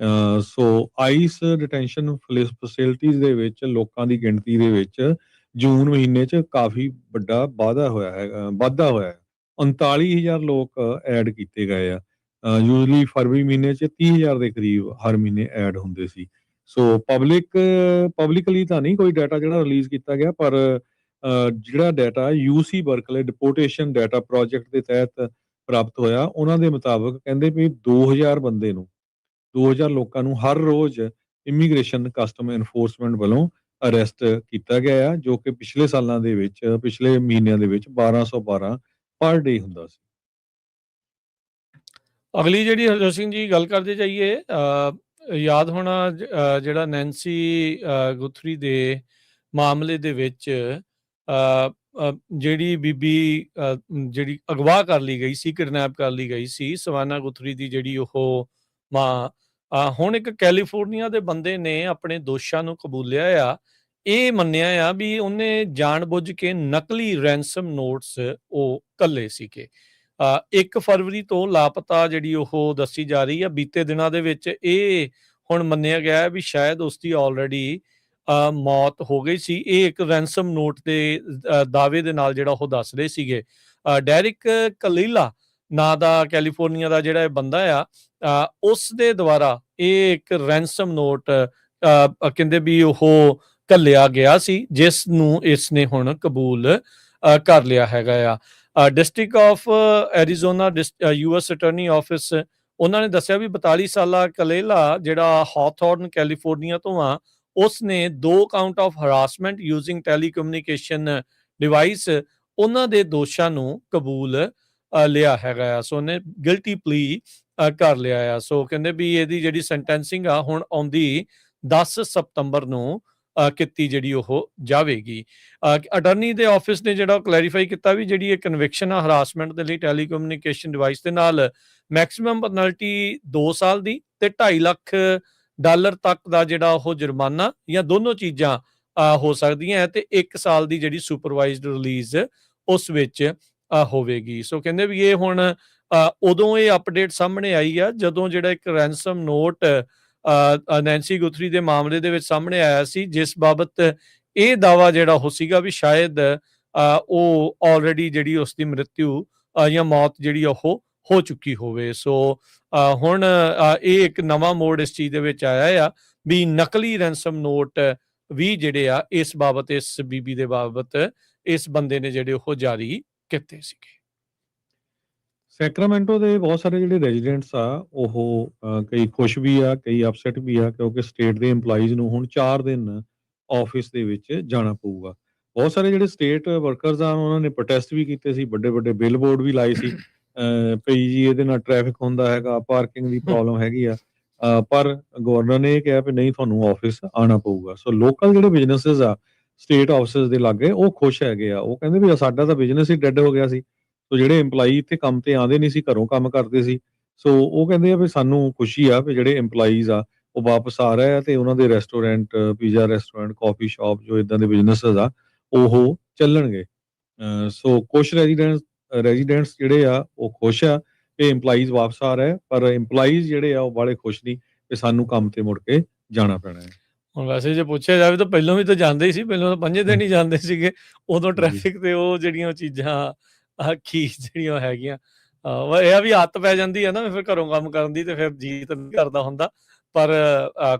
S1: ਸੋ ਆਈਸ ਡਿਟੈਂਸ਼ਨ ਫੈਸਿਲਿਟੀਜ਼ ਦੇ ਵਿੱਚ ਲੋਕਾਂ ਦੀ ਗਿਣਤੀ ਦੇ ਵਿੱਚ ਜੂਨ ਮਹੀਨੇ 'ਚ ਕਾਫੀ ਵੱਡਾ ਵਾਧਾ ਹੋਇਆ ਹੈ। 39,000 ਲੋਕ ਐਡ ਕੀਤੇ ਗਏ ਆ। ਯੂਜਲੀ ਫਰਵਰੀ ਮਹੀਨੇ 'ਚ 30,000 ਦੇ ਕਰੀਬ ਹਰ ਮਹੀਨੇ ਐਡ ਹੁੰਦੇ ਸੀ। ਸੋ ਪਬਲਿਕਲੀ ਤਾਂ ਨਹੀਂ ਕੋਈ ਡਾਟਾ ਜਿਹੜਾ ਰਿਲੀਜ਼ ਕੀਤਾ ਗਿਆ, ਪਰ ਜਿਹੜਾ data UC Berkeley deportation data project ਦੇ ਤਹਿਤ ਪ੍ਰਾਪਤ ਹੋਇਆ, ਉਹਨਾਂ ਦੇ ਮੁਤਾਬਕ ਕਹਿੰਦੇ ਵੀ 2000 ਲੋਕਾਂ ਨੂੰ ਹਰ ਰੋਜ਼ ਇਮੀਗ੍ਰੇਸ਼ਨ ਕਸਟਮ ਐਨਫੋਰਸਮੈਂਟ ਵੱਲੋਂ ਅਰੈਸਟ ਕੀਤਾ ਗਿਆ ਆ, ਜੋ ਕਿ ਪਿਛਲੇ ਸਾਲਾਂ ਦੇ ਵਿੱਚ, ਪਿਛਲੇ ਮਹੀਨਿਆਂ ਦੇ ਵਿੱਚ 1212 ਪਰ ਡੇ ਹੁੰਦਾ ਸੀ।
S2: ਅਗਲੀ ਜਿਹੜੀ ਹਰਜੋਤ ਸਿੰਘ ਜੀ ਗੱਲ ਕਰਦੇ ਜਾਈਏ, ਯਾਦ ਹੋਣਾ ਜਿਹੜਾ ਨੈਂਸੀ ਗੁਥਰੀ ਦੇ ਮਾਮਲੇ ਦੇ ਵਿੱਚ ਜਿਹੜੀ ਬੀਬੀ ਜਿਹੜੀ ਅਗਵਾ ਕਰ ਲਈ ਗਈ ਸੀ, ਕਿਡਨੈਪ ਕਰ ਲਈ ਗਈ ਸੀ, ਸਵਾਨਾ ਗੁਥਰੀ ਦੀ ਜਿਹੜੀ ਉਹ ਮਾਂ, ਹੁਣ ਇੱਕ ਕੈਲੀਫੋਰਨੀਆ ਦੇ ਬੰਦੇ ਨੇ ਆਪਣੇ ਦੋਸ਼ਾਂ ਨੂੰ ਕਬੂਲਿਆ ਆ। ਇਹ ਮੰਨਿਆ ਆ ਵੀ ਉਹਨੇ ਜਾਣਬੁੱਝ ਕੇ ਨਕਲੀ ਰੈਂਸਮ ਨੋਟਸ ਉਹ ਘੱਲੇ ਸੀਗੇ। 1 ਫਰਵਰੀ ਤੋਂ ਲਾਪਤਾ ਜਿਹੜੀ ਉਹ ਦੱਸੀ ਜਾ ਰਹੀ ਆ। ਬੀਤੇ ਦਿਨਾਂ ਦੇ ਵਿੱਚ ਇਹ ਹੁਣ ਮੰਨਿਆ ਗਿਆ ਵੀ ਸ਼ਾਇਦ ਉਸਦੀ ਆਲਰੇਡੀ ਮੌਤ ਹੋ ਗਈ ਸੀ। ਇਹ ਇੱਕ ਰੈਂਸਮ ਨੋਟ ਦੇ ਦਾਅਵੇ ਦੇ ਨਾਲ ਜਿਹੜਾ ਉਹ ਦੱਸ ਰਹੇ ਸੀਗੇ। ਡੈਰਿਕ ਕਲੀਲਾ ਨਾਂ ਦਾ ਕੈਲੀਫੋਰਨੀਆ ਦਾ ਜਿਹੜਾ ਇਹ ਬੰਦਾ ਆ, ਉਸ ਦੇ ਦੁਆਰਾ ਇਹ ਇੱਕ ਰੈਂਸਮ ਨੋਟ ਕਹਿੰਦੇ ਵੀ ਉਹ ਘੱਲਿਆ ਗਿਆ ਸੀ, ਜਿਸ ਨੂੰ ਇਸ ਨੇ ਹੁਣ ਕਬੂਲ ਕਰ ਲਿਆ ਹੈਗਾ ਆ। District of Arizona US attorney office, ਉਹਨਾਂ ਨੇ ਦੱਸਿਆ ਵੀ 42 ਸਾਲਾ ਕਲੇਲਾ ਜਿਹੜਾ ਹੌਥੌਰਨ ਕੈਲੀਫੋਰਨੀਆ ਤੋਂ ਆ, ਉਸ ਨੇ 2 count of harassment using telecommunication device, ਉਹਨਾਂ ਦੇ ਦੋਸ਼ਾਂ ਨੂੰ ਕਬੂਲ ਲਿਆ ਹੈਗਾ ਆ। ਸੋ ਉਹਨੇ ਗਿਲਟੀ ਪਲੀ ਕਰ ਲਿਆ ਆ। ਸੋ ਕਹਿੰਦੇ ਵੀ ਇਹਦੀ ਜਿਹੜੀ ਸੈਂਟੈਂਸਿੰਗ ਆ ਹੁਣ ਆਉਂਦੀ 10 ਸਤੰਬਰ ਨੂੰ ਕੀਤੀ ਜਿਹੜੀ ਉਹ ਜਾਵੇਗੀ। ਅਟਰਨੀ ਦੇ ਆਫਿਸ ਨੇ ਜਿਹੜਾ ਕਲੈਰੀਫਾਈ ਕੀਤਾ ਵੀ ਜਿਹੜੀ ਇਹ ਕਨਵਿਕਸ਼ਨ ਆ ਹਰਾਸਮੈਂਟ ਦੇ ਲਈ ਟੈਲੀਕਮਿਊਨੀਕੇਸ਼ਨ ਡਿਵਾਈਸ ਦੇ ਨਾਲ, ਮੈਕਸਿਮਮ ਪੈਨਲਟੀ 2 ਸਾਲ ਦੀ ਤੇ $2.5 ਲੱਖ ਤੱਕ ਦਾ ਜਿਹੜਾ ਉਹ ਜੁਰਮਾਨਾ ਜਾਂ ਦੋਨੋਂ ਚੀਜ਼ਾਂ ਹੋ ਸਕਦੀਆਂ ਹੈ, ਤੇ 1 ਸਾਲ ਦੀ ਜਿਹੜੀ ਸੁਪਰਵਾਈਜ਼ਡ ਰਿਲੀਜ਼ ਉਸ ਵਿੱਚ ਹੋਵੇਗੀ। ਸੋ ਕਹਿੰਦੇ ਵੀ ਇਹ ਹੁਣ ਉਦੋਂ ਇਹ ਅਪਡੇਟ ਸਾਹਮਣੇ ਆਈ ਆ ਜਦੋਂ ਜਿਹੜਾ ਇੱਕ ਰੈਂਸਮ ਨੋਟ ਨੈਂਸੀ ਗੁਥਰੀ ਦੇ ਮਾਮਲੇ ਦੇ ਵਿੱਚ ਸਾਹਮਣੇ ਆਇਆ ਸੀ, ਜਿਸ ਬਾਬਤ ਇਹ ਦਾਵਾ ਜਿਹੜਾ ਉਹ ਸੀਗਾ ਵੀ ਸ਼ਾਇਦ ਉਹ ਆਲਰੇਡੀ ਜਿਹੜੀ ਉਸ ਦੀ ਮ੍ਰਿਤਿੂ ਜਾਂ ਮੌਤ ਜਿਹੜੀ ਉਹ ਹੋ ਚੁੱਕੀ ਹੋਵੇ। ਸੋ ਹੁਣ ਇਹ ਇੱਕ ਨਵਾਂ ਮੋੜ ਇਸ ਚੀਜ਼ ਦੇ ਵਿੱਚ ਆਇਆ ਆ ਵੀ ਨਕਲੀ ਰੈਂਸਮ ਨੋਟ ਵੀ ਜਿਹੜੇ ਆ ਇਸ ਬਾਬਤ, ਇਸ ਬੀਬੀ ਦੇ ਬਾਬਤ ਇਸ ਬੰਦੇ ਨੇ ਜਿਹੜੇ ਉਹ ਜਾਰੀ ਕੀਤੇ ਸੀਗੇ।
S1: ਸੈਕਰਾਮੈਂਟੋ ਦੇ ਬਹੁਤ ਸਾਰੇ ਜਿਹੜੇ ਰੈਜ਼ੀਡੈਂਟਸ ਆ ਉਹ ਕਈ ਖੁਸ਼ ਵੀ ਆ, ਕਈ ਅਪਸੈਟ ਵੀ ਆ, ਕਿਉਂਕਿ ਸਟੇਟ ਦੇ EMPLOYEES ਨੂੰ ਹੁਣ 4 ਦਿਨ ਆਫਿਸ ਦੇ ਵਿੱਚ ਜਾਣਾ ਪਊਗਾ। ਬਹੁਤ ਸਾਰੇ ਜਿਹੜੇ ਸਟੇਟ ਵਰਕਰਸ ਆ ਉਹਨਾਂ ਨੇ ਪ੍ਰੋਟੈਸਟ ਵੀ ਕੀਤੇ ਸੀ, ਵੱਡੇ ਵੱਡੇ ਬਿਲ ਬੋਰਡ ਵੀ ਲਾਏ ਸੀ ਭਈ ਜੀ ਇਹਦੇ ਨਾਲ ਟ੍ਰੈਫਿਕ ਹੁੰਦਾ ਹੈਗਾ, ਪਾਰਕਿੰਗ ਦੀ ਪ੍ਰੋਬਲਮ ਹੈਗੀ ਆ, ਪਰ ਗਵਰਨਰ ਨੇ ਇਹ ਕਿਹਾ ਵੀ ਨਹੀਂ, ਤੁਹਾਨੂੰ ਆਫਿਸ ਆਉਣਾ ਪਊਗਾ। ਸੋ ਲੋਕਲ ਜਿਹੜੇ ਬਿਜ਼ਨੈਸਿਸ ਆ ਸਟੇਟ ਆਫਿਸਿਸ ਦੇ ਲਾਗੇ ਉਹ ਖੁਸ਼ ਹੈਗੇ ਆ। ਉਹ ਕਹਿੰਦੇ ਵੀ ਸਾਡਾ ਤਾਂ ਬਿਜ਼ਨਸ ਹੀ ਡੈਡ ਹੋ ਗਿਆ ਸੀ, ਸੋ ਜਿਹੜੇ EMPLOYEE ਇੱਥੇ ਕੰਮ ਤੇ ਆਉਂਦੇ ਨਹੀਂ ਸੀ, ਘਰੋਂ ਕੰਮ ਕਰਦੇ ਸੀ। ਸੋ ਉਹ ਕਹਿੰਦੇ ਆ ਵੀ ਸਾਨੂੰ ਖੁਸ਼ੀ ਆ ਵੀ ਜਿਹੜੇ EMPLOYEES ਆ ਉਹ ਵਾਪਸ ਆ ਰਹੇ ਆ ਤੇ ਉਹਨਾਂ ਦੇ ਰੈਸਟੋਰੈਂਟ, ਪੀਜ਼ਾ ਰੈਸਟੋਰੈਂਟ, ਕਾਫੀ ਸ਼ਾਪ, ਜੋ ਇਦਾਂ ਦੇ ਬਿਜ਼ਨੈਸਿਸ ਆ ਉਹ ਚੱਲਣਗੇ। ਸੋ ਕੁਛ ਰੈਜ਼ੀਡੈਂਟਸ ਜਿਹੜੇ ਆ ਉਹ ਖੁਸ਼ ਆ ਕਿ EMPLOYEES ਵਾਪਸ ਆ ਰਹੇ, ਪਰ EMPLOYEES ਜਿਹੜੇ ਆ ਉਹ ਬਾਲੇ ਖੁਸ਼ ਨਹੀਂ ਕਿ ਸਾਨੂੰ ਕੰਮ ਤੇ ਮੁੜ ਕੇ ਜਾਣਾ ਪੈਣਾ ਹੈ।
S2: ਹੁਣ ਵੈਸੇ ਜੇ ਪੁੱਛਿਆ ਜਾਵੇ ਤਾਂ ਪਹਿਲਾਂ ਵੀ ਤਾਂ ਜਾਂਦੇ ਹੀ ਸੀ, ਪਹਿਲਾਂ ਤਾਂ 5 ਦਿਨ ਹੀ ਜਾਂਦੇ ਸੀਗੇ, ਉਦੋਂ ਟ੍ਰੈਫਿਕ ਤੇ ਉਹ ਜਿਹੜੀਆਂ ਚੀਜ਼ਾਂ ਜਿਹੜੀਆਂ ਹੈਗੀਆਂ ਇਹ ਆ ਵੀ ਆਦਤ ਪੈ ਜਾਂਦੀ ਹੈ ਨਾ ਫਿਰ ਘਰੋਂ ਕੰਮ ਕਰਨ ਦੀ, ਤੇ ਫਿਰ ਜੀ ਤਾਂ ਨਹੀਂ ਕਰਦਾ ਹੁੰਦਾ। ਪਰ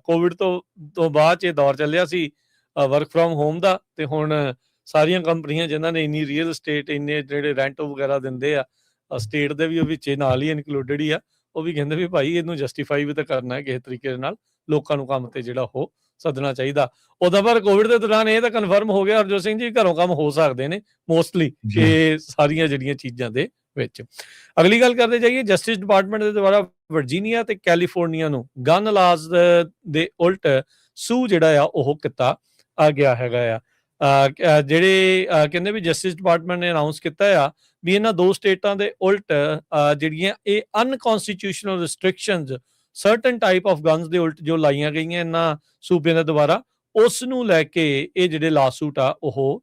S2: ਕੋਵਿਡ ਤੋਂ ਬਾਅਦ 'ਚ ਇਹ ਦੌਰ ਚੱਲਿਆ ਸੀ ਵਰਕ ਫਰੋਮ ਹੋਮ ਦਾ, ਤੇ ਹੁਣ ਸਾਰੀਆਂ ਕੰਪਨੀਆਂ ਜਿਨ੍ਹਾਂ ਨੇ ਇੰਨੀ ਰੀਅਲ estate, ਇੰਨੇ ਜਿਹੜੇ ਰੈਂਟ ਵਗੈਰਾ ਦਿੰਦੇ ਆ, ਸਟੇਟ ਦੇ ਵੀ ਉਹ ਵਿੱਚ ਨਾਲ ਹੀ ਇਨਕਲੂਡਡ ਹੀ ਆ, ਉਹ ਵੀ ਕਹਿੰਦੇ ਵੀ ਭਾਈ ਇਹਨੂੰ ਜਸਟੀਫਾਈ ਵੀ ਤਾਂ ਕਰਨਾ ਹੈ ਕਿਸੇ ਤਰੀਕੇ ਦੇ ਨਾਲ, ਲੋਕਾਂ ਨੂੰ ਕੰਮ ਤੇ ਜਿਹੜਾ ਉਹ ਸੱਦਣਾ ਚਾਹੀਦਾ। ਉਹਦਾ ਪਰ ਕੋਵਿਡ ਦੇ ਦੌਰਾਨ ਇਹ ਤਾਂ ਕਨਫਰਮ ਹੋ ਗਿਆ ਹਰਜੋਤ ਸਿੰਘ ਜੀ, ਘਰੋਂ ਕੰਮ ਹੋ ਸਕਦੇ ਨੇ ਮੋਸਟਲੀ ਇਹ ਸਾਰੀਆਂ ਜਿਹੜੀਆਂ ਚੀਜ਼ਾਂ ਦੇ ਵਿੱਚ। ਅਗਲੀ ਗੱਲ ਕਰਦੇ ਜਾਈਏ, ਜਸਟਿਸ ਡਿਪਾਰਟਮੈਂਟ ਦੇ ਦੁਆਰਾ ਵਰਜੀਨੀਆ ਤੇ ਕੈਲੀਫੋਰਨੀਆ ਨੂੰ ਗਨ ਲਾਜ਼ ਦੇ ਉਲਟ ਸੂ ਜਿਹੜਾ ਆ ਉਹ ਕੀਤਾ ਗਿਆ ਹੈਗਾ ਆ। ਜਿਹੜੇ ਕਹਿੰਦੇ ਵੀ ਜਸਟਿਸ ਡਿਪਾਰਟਮੈਂਟ ਨੇ ਅਨਾਊਂਸ ਕੀਤਾ ਆ ਵੀ ਇਹਨਾਂ 2 ਸਟੇਟਾਂ ਦੇ ਉਲਟ ਜਿਹੜੀਆਂ ਇਹ unconstitutional restrictions certain type of guns ਦੇ ਉਲਟ ਜੋ ਲਾਈਆਂ ਗਈਆਂ ਇਹਨਾਂ ਸੂਬਿਆਂ ਦੇ ਦੁਆਰਾ, ਉਸ ਨੂੰ ਲੈ ਕੇ ਇਹ ਜਿਹੜੇ ਲਾਸੂਟ ਆ ਉਹ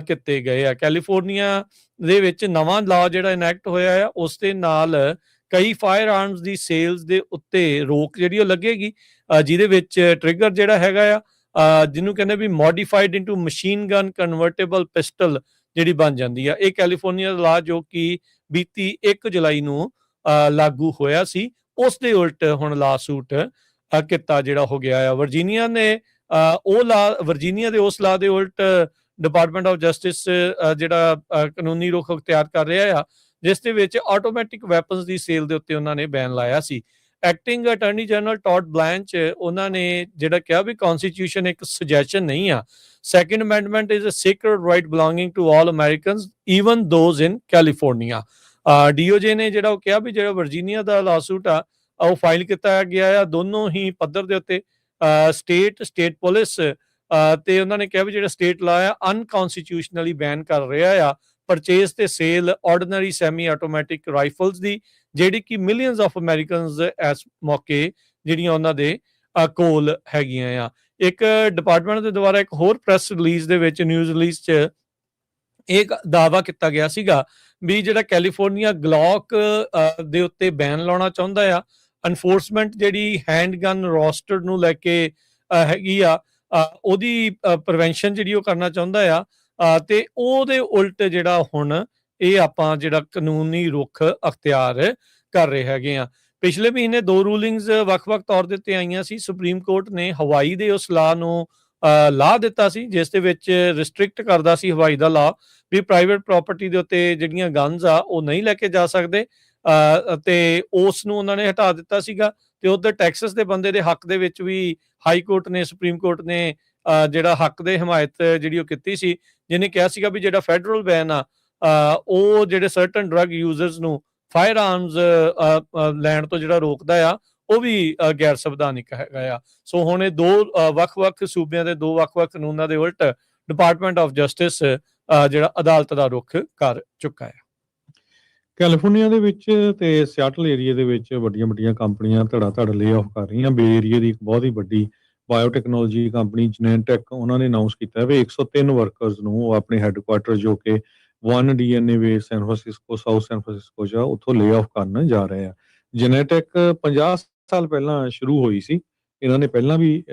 S2: ਕੀਤੇ ਗਏ ਆ। ਕੈਲੀਫੋਰਨੀਆ ਦੇ ਵਿੱਚ ਨਵਾਂ ਲਾਅ ਜਿਹੜਾ ਇਨੈਕਟ ਹੋਇਆ ਆ, ਉਸ ਦੇ ਨਾਲ ਕਈ ਫਾਇਰ ਆਰਮਸ ਦੀ ਸੇਲਸ ਦੇ ਉੱਤੇ ਰੋਕ ਜਿਹੜੀ ਉਹ ਲੱਗੇਗੀ, ਜਿਹਦੇ ਵਿੱਚ ਟ੍ਰਿਗਰ ਜਿਹੜਾ ਹੈਗਾ ਆ ਜਿਹਨੂੰ ਕਹਿੰਦੇ ਵੀ modified into machine gun convertible pistol ਜਿਹੜੀ ਬਣ ਜਾਂਦੀ ਆ। ਇਹ ਕੈਲੀਫੋਰਨੀਆ ਦਾ ਲਾਅ ਜੋ ਕਿ ਬੀਤੀ 1 ਜੁਲਾਈ ਨੂੰ ਲਾਗੂ ਹੋਇਆ ਸੀ, ਉਸ ਦੇ ਉਲਟ ਹੁਣ ਲਾਸੂਟ ਕੀਤਾ ਜਿਹੜਾ ਹੋ ਗਿਆ ਆ। ਵਰਜੀਨੀਆ ਨੇ ਵਰਜੀਨੀਆ ਦੇ ਉਸ ਲਾਅ ਦੇ ਉਲਟ ਡਿਪਾਰਟਮੈਂਟ ਆਫ ਜਸਟਿਸ ਜਿਹੜਾ ਕਾਨੂੰਨੀ ਰੁਖ ਅਖਤਿਆਰ ਕਰ ਰਿਹਾ ਆ, ਜਿਸ ਦੇ ਵਿੱਚ ਆਟੋਮੈਟਿਕ ਵੈਪਨਸ ਦੀ ਸੇਲ ਦੇ ਉੱਤੇ ਉਹਨਾਂ ਨੇ ਬੈਨ ਲਾਇਆ ਸੀ। ਐਕਟਿੰਗ ਅਟਾਰਨੀ ਜਨਰਲ ਟੌਡ ਬਲੈਂਚ ਉਹਨਾਂ ਨੇ ਜਿਹੜਾ ਕਿਹਾ ਵੀ ਕਨਸਟੀਟਿਊਸ਼ਨ ਇੱਕ ਸੁਜੈਸ਼ਨ ਨਹੀਂ ਆ, second amendment is a sacred right belonging to all Americans even those in California. DOJ ਨੇ ਜਿਹੜਾ ਉਹ ਕਿਹਾ ਵੀ ਜਿਹੜਾ ਵਰਜੀਨੀਆ ਦਾ ਲਾਸੂਟ ਆ ਉਹ ਫਾਈਲ ਕੀਤਾ ਗਿਆ ਆ ਦੋਨੋਂ ਹੀ ਪੱਧਰ ਦੇ ਉੱਤੇ, ਸਟੇਟ ਪੁਲਿਸ ਤੇ ਉਹਨਾਂ ਨੇ ਕਿਹਾ ਵੀ ਜਿਹੜਾ ਸਟੇਟ ਲਾਅ ਆ ਅਨਕਨਸਟੀਟਿਊਸ਼ਨਲੀ ਬੈਨ ਕਰ ਰਿਹਾ ਆ ਪਰਚੇਸ ਤੇ sale ordinary semi automatic rifles ਦੀ, ਜਿਹੜੀ ਕਿ ਮਿਲੀਅਨਸ ਆਫ ਅਮਰੀਕਨਸ ਇਸ ਮੌਕੇ ਜਿਹੜੀਆਂ ਉਹਨਾਂ ਦੇ ਕੋਲ ਹੈਗੀਆਂ ਆ। ਇੱਕ ਡਿਪਾਰਟਮੈਂਟ ਦੇ ਦੁਆਰਾ ਇੱਕ ਹੋਰ ਪ੍ਰੈਸ ਰਿਲੀਜ਼ ਦੇ ਵਿੱਚ, ਨਿਊਜ਼ ਰਿਲੀਜ਼ 'ਚ ਇਹ ਦਾਅਵਾ ਕੀਤਾ ਗਿਆ ਸੀਗਾ ਵੀ ਜਿਹੜਾ ਕੈਲੀਫੋਰਨੀਆ ਗਲੌਕ ਦੇ ਉੱਤੇ ਬੈਨ ਲਾਉਣਾ ਚਾਹੁੰਦਾ ਆ, ਐਨਫੋਰਸਮੈਂਟ ਜਿਹੜੀ ਹੈਂਡਗਨ ਰੋਸਟਰ ਨੂੰ ਲੈ ਕੇ ਹੈਗੀ ਆ ਉਹਦੀ ਪ੍ਰੀਵੈਂਸ਼ਨ ਜਿਹੜੀ ਉਹ ਕਰਨਾ ਚਾਹੁੰਦਾ ਆ, ਤੇ ਉਹਦੇ ਉਲਟ ਜਿਹੜਾ ਹੁਣ ਇਹ ਆਪਾਂ ਜਿਹੜਾ ਕਾਨੂੰਨੀ ਰੁਖ ਅਖਤਿਆਰ ਕਰ ਰਹੇ ਹੈਗੇ ਆ। ਪਿਛਲੇ ਮਹੀਨੇ 2 ਰੂਲਿੰਗਸ ਵੱਖ-ਵੱਖ ਤੌਰ ਦੇ ਉੱਤੇ ਆਈਆਂ ਸੀ। ਸੁਪਰੀਮ ਕੋਰਟ ਨੇ ਹਵਾਈ ਦੇ ਉਸ ਲਾਅ ਨੂੰ ਲਾਹ ਦਿੱਤਾ ਸੀ ਜਿਸ ਦੇ ਵਿੱਚ ਰਿਸਟ੍ਰਿਕਟ ਕਰਦਾ ਸੀ ਹਵਾਈ ਦਾ ਲਾਅ ਵੀ ਪ੍ਰਾਈਵੇਟ ਪ੍ਰਾਪਰਟੀ ਦੇ ਉੱਤੇ ਜਿਹੜੀਆਂ ਗਨਸ ਆ ਉਹ ਨਹੀਂ ਲੈ ਕੇ ਜਾ ਸਕਦੇ, ਤੇ ਉਸ ਨੂੰ ਉਹਨਾਂ ਨੇ ਹਟਾ ਦਿੱਤਾ ਸੀਗਾ। ਤੇ ਉਧਰ ਟੈਕਸਸ ਦੇ ਬੰਦੇ ਦੇ ਹੱਕ ਦੇ ਵਿੱਚ ਵੀ ਹਾਈ ਕੋਰਟ ਨੇ, ਸੁਪਰੀਮ ਕੋਰਟ ਨੇ ਜਿਹੜਾ ਹੱਕ ਦੇ ਹਮਾਇਤ ਜਿਹੜੀ ਉਹ ਕੀਤੀ ਸੀ, ਜਿਹਨੇ ਕਿਹਾ ਸੀਗਾ ਵੀ ਜਿਹੜਾ ਫੈਡਰਲ ਬੈਨ ਆ ਉਹ ਜਿਹੜੇ ਸਰਟਨ ਡਰੱਗ ਯੂਜ਼ਰਸ ਨੂੰ ਫਾਇਰ ਆਰਮਸ ਲੈਣ ਤੋਂ ਜਿਹੜਾ ਰੋਕਦਾ ਆ ਉਹ ਵੀ ਗੈਰ ਸੰਵਿਧਾਨਿਕ ਹੈਗਾ ਆ। ਸੋ ਹੁਣ ਇਹ 2 ਵੱਖ-ਵੱਖ ਸੂਬਿਆਂ ਦੇ 2 ਵੱਖ-ਵੱਖ ਕਾਨੂੰਨਾਂ ਦੇ ਉਲਟ ਡਿਪਾਰਟਮੈਂਟ ਆਫ ਜਸਟਿਸ ਜਿਹੜਾ ਅਦਾਲਤ ਦਾ ਰੁਖ ਕਰ ਚੁੱਕਾ ਹੈ।
S1: ਕੈਲੀਫੋਰਨੀਆ ਦੇ ਵਿੱਚ ਤੇ ਸਿਆਟਲ ਏਰੀਆ ਦੇ ਵਿੱਚ ਵੱਡੀਆਂ ਕੰਪਨੀਆਂ ਧੜ ਲੇ-ਆਫ ਕਰ ਰਹੀਆਂ। ਬੇ ਏਰੀਆ ਦੀ ਇੱਕ ਬਹੁਤ ਹੀ ਵੱਡੀ ਬਾਇਓਟੈਕਨੋਲੋਜੀ ਕੰਪਨੀ ਜਨੈਟੈਕ, ਉਹਨਾਂ ਨੇ ਅਨਾਊਂਸ ਕੀਤਾ ਵੀ 103 ਵਰਕਰਸ ਨੂੰ ਉਹ ਆਪਣੇ ਹੈੱਡਕੁਆਰਟਰ ਜੋ ਕਿ 1 DNA way San Francisco, South San Francisco 'ਚ ਉੱਥੋਂ ਲੇ-ਆਫ ਕਰਨ ਜਾ ਰਹੇ ਆ। ਜਨੈਟੈਕ 50 ਸਾਲ ਪਹਿਲਾਂ ਸ਼ੁਰੂ ਹੋਈ ਸੀ। ਇਹਨਾਂ ਨੇ ਪਹਿਲਾਂ ਵੀ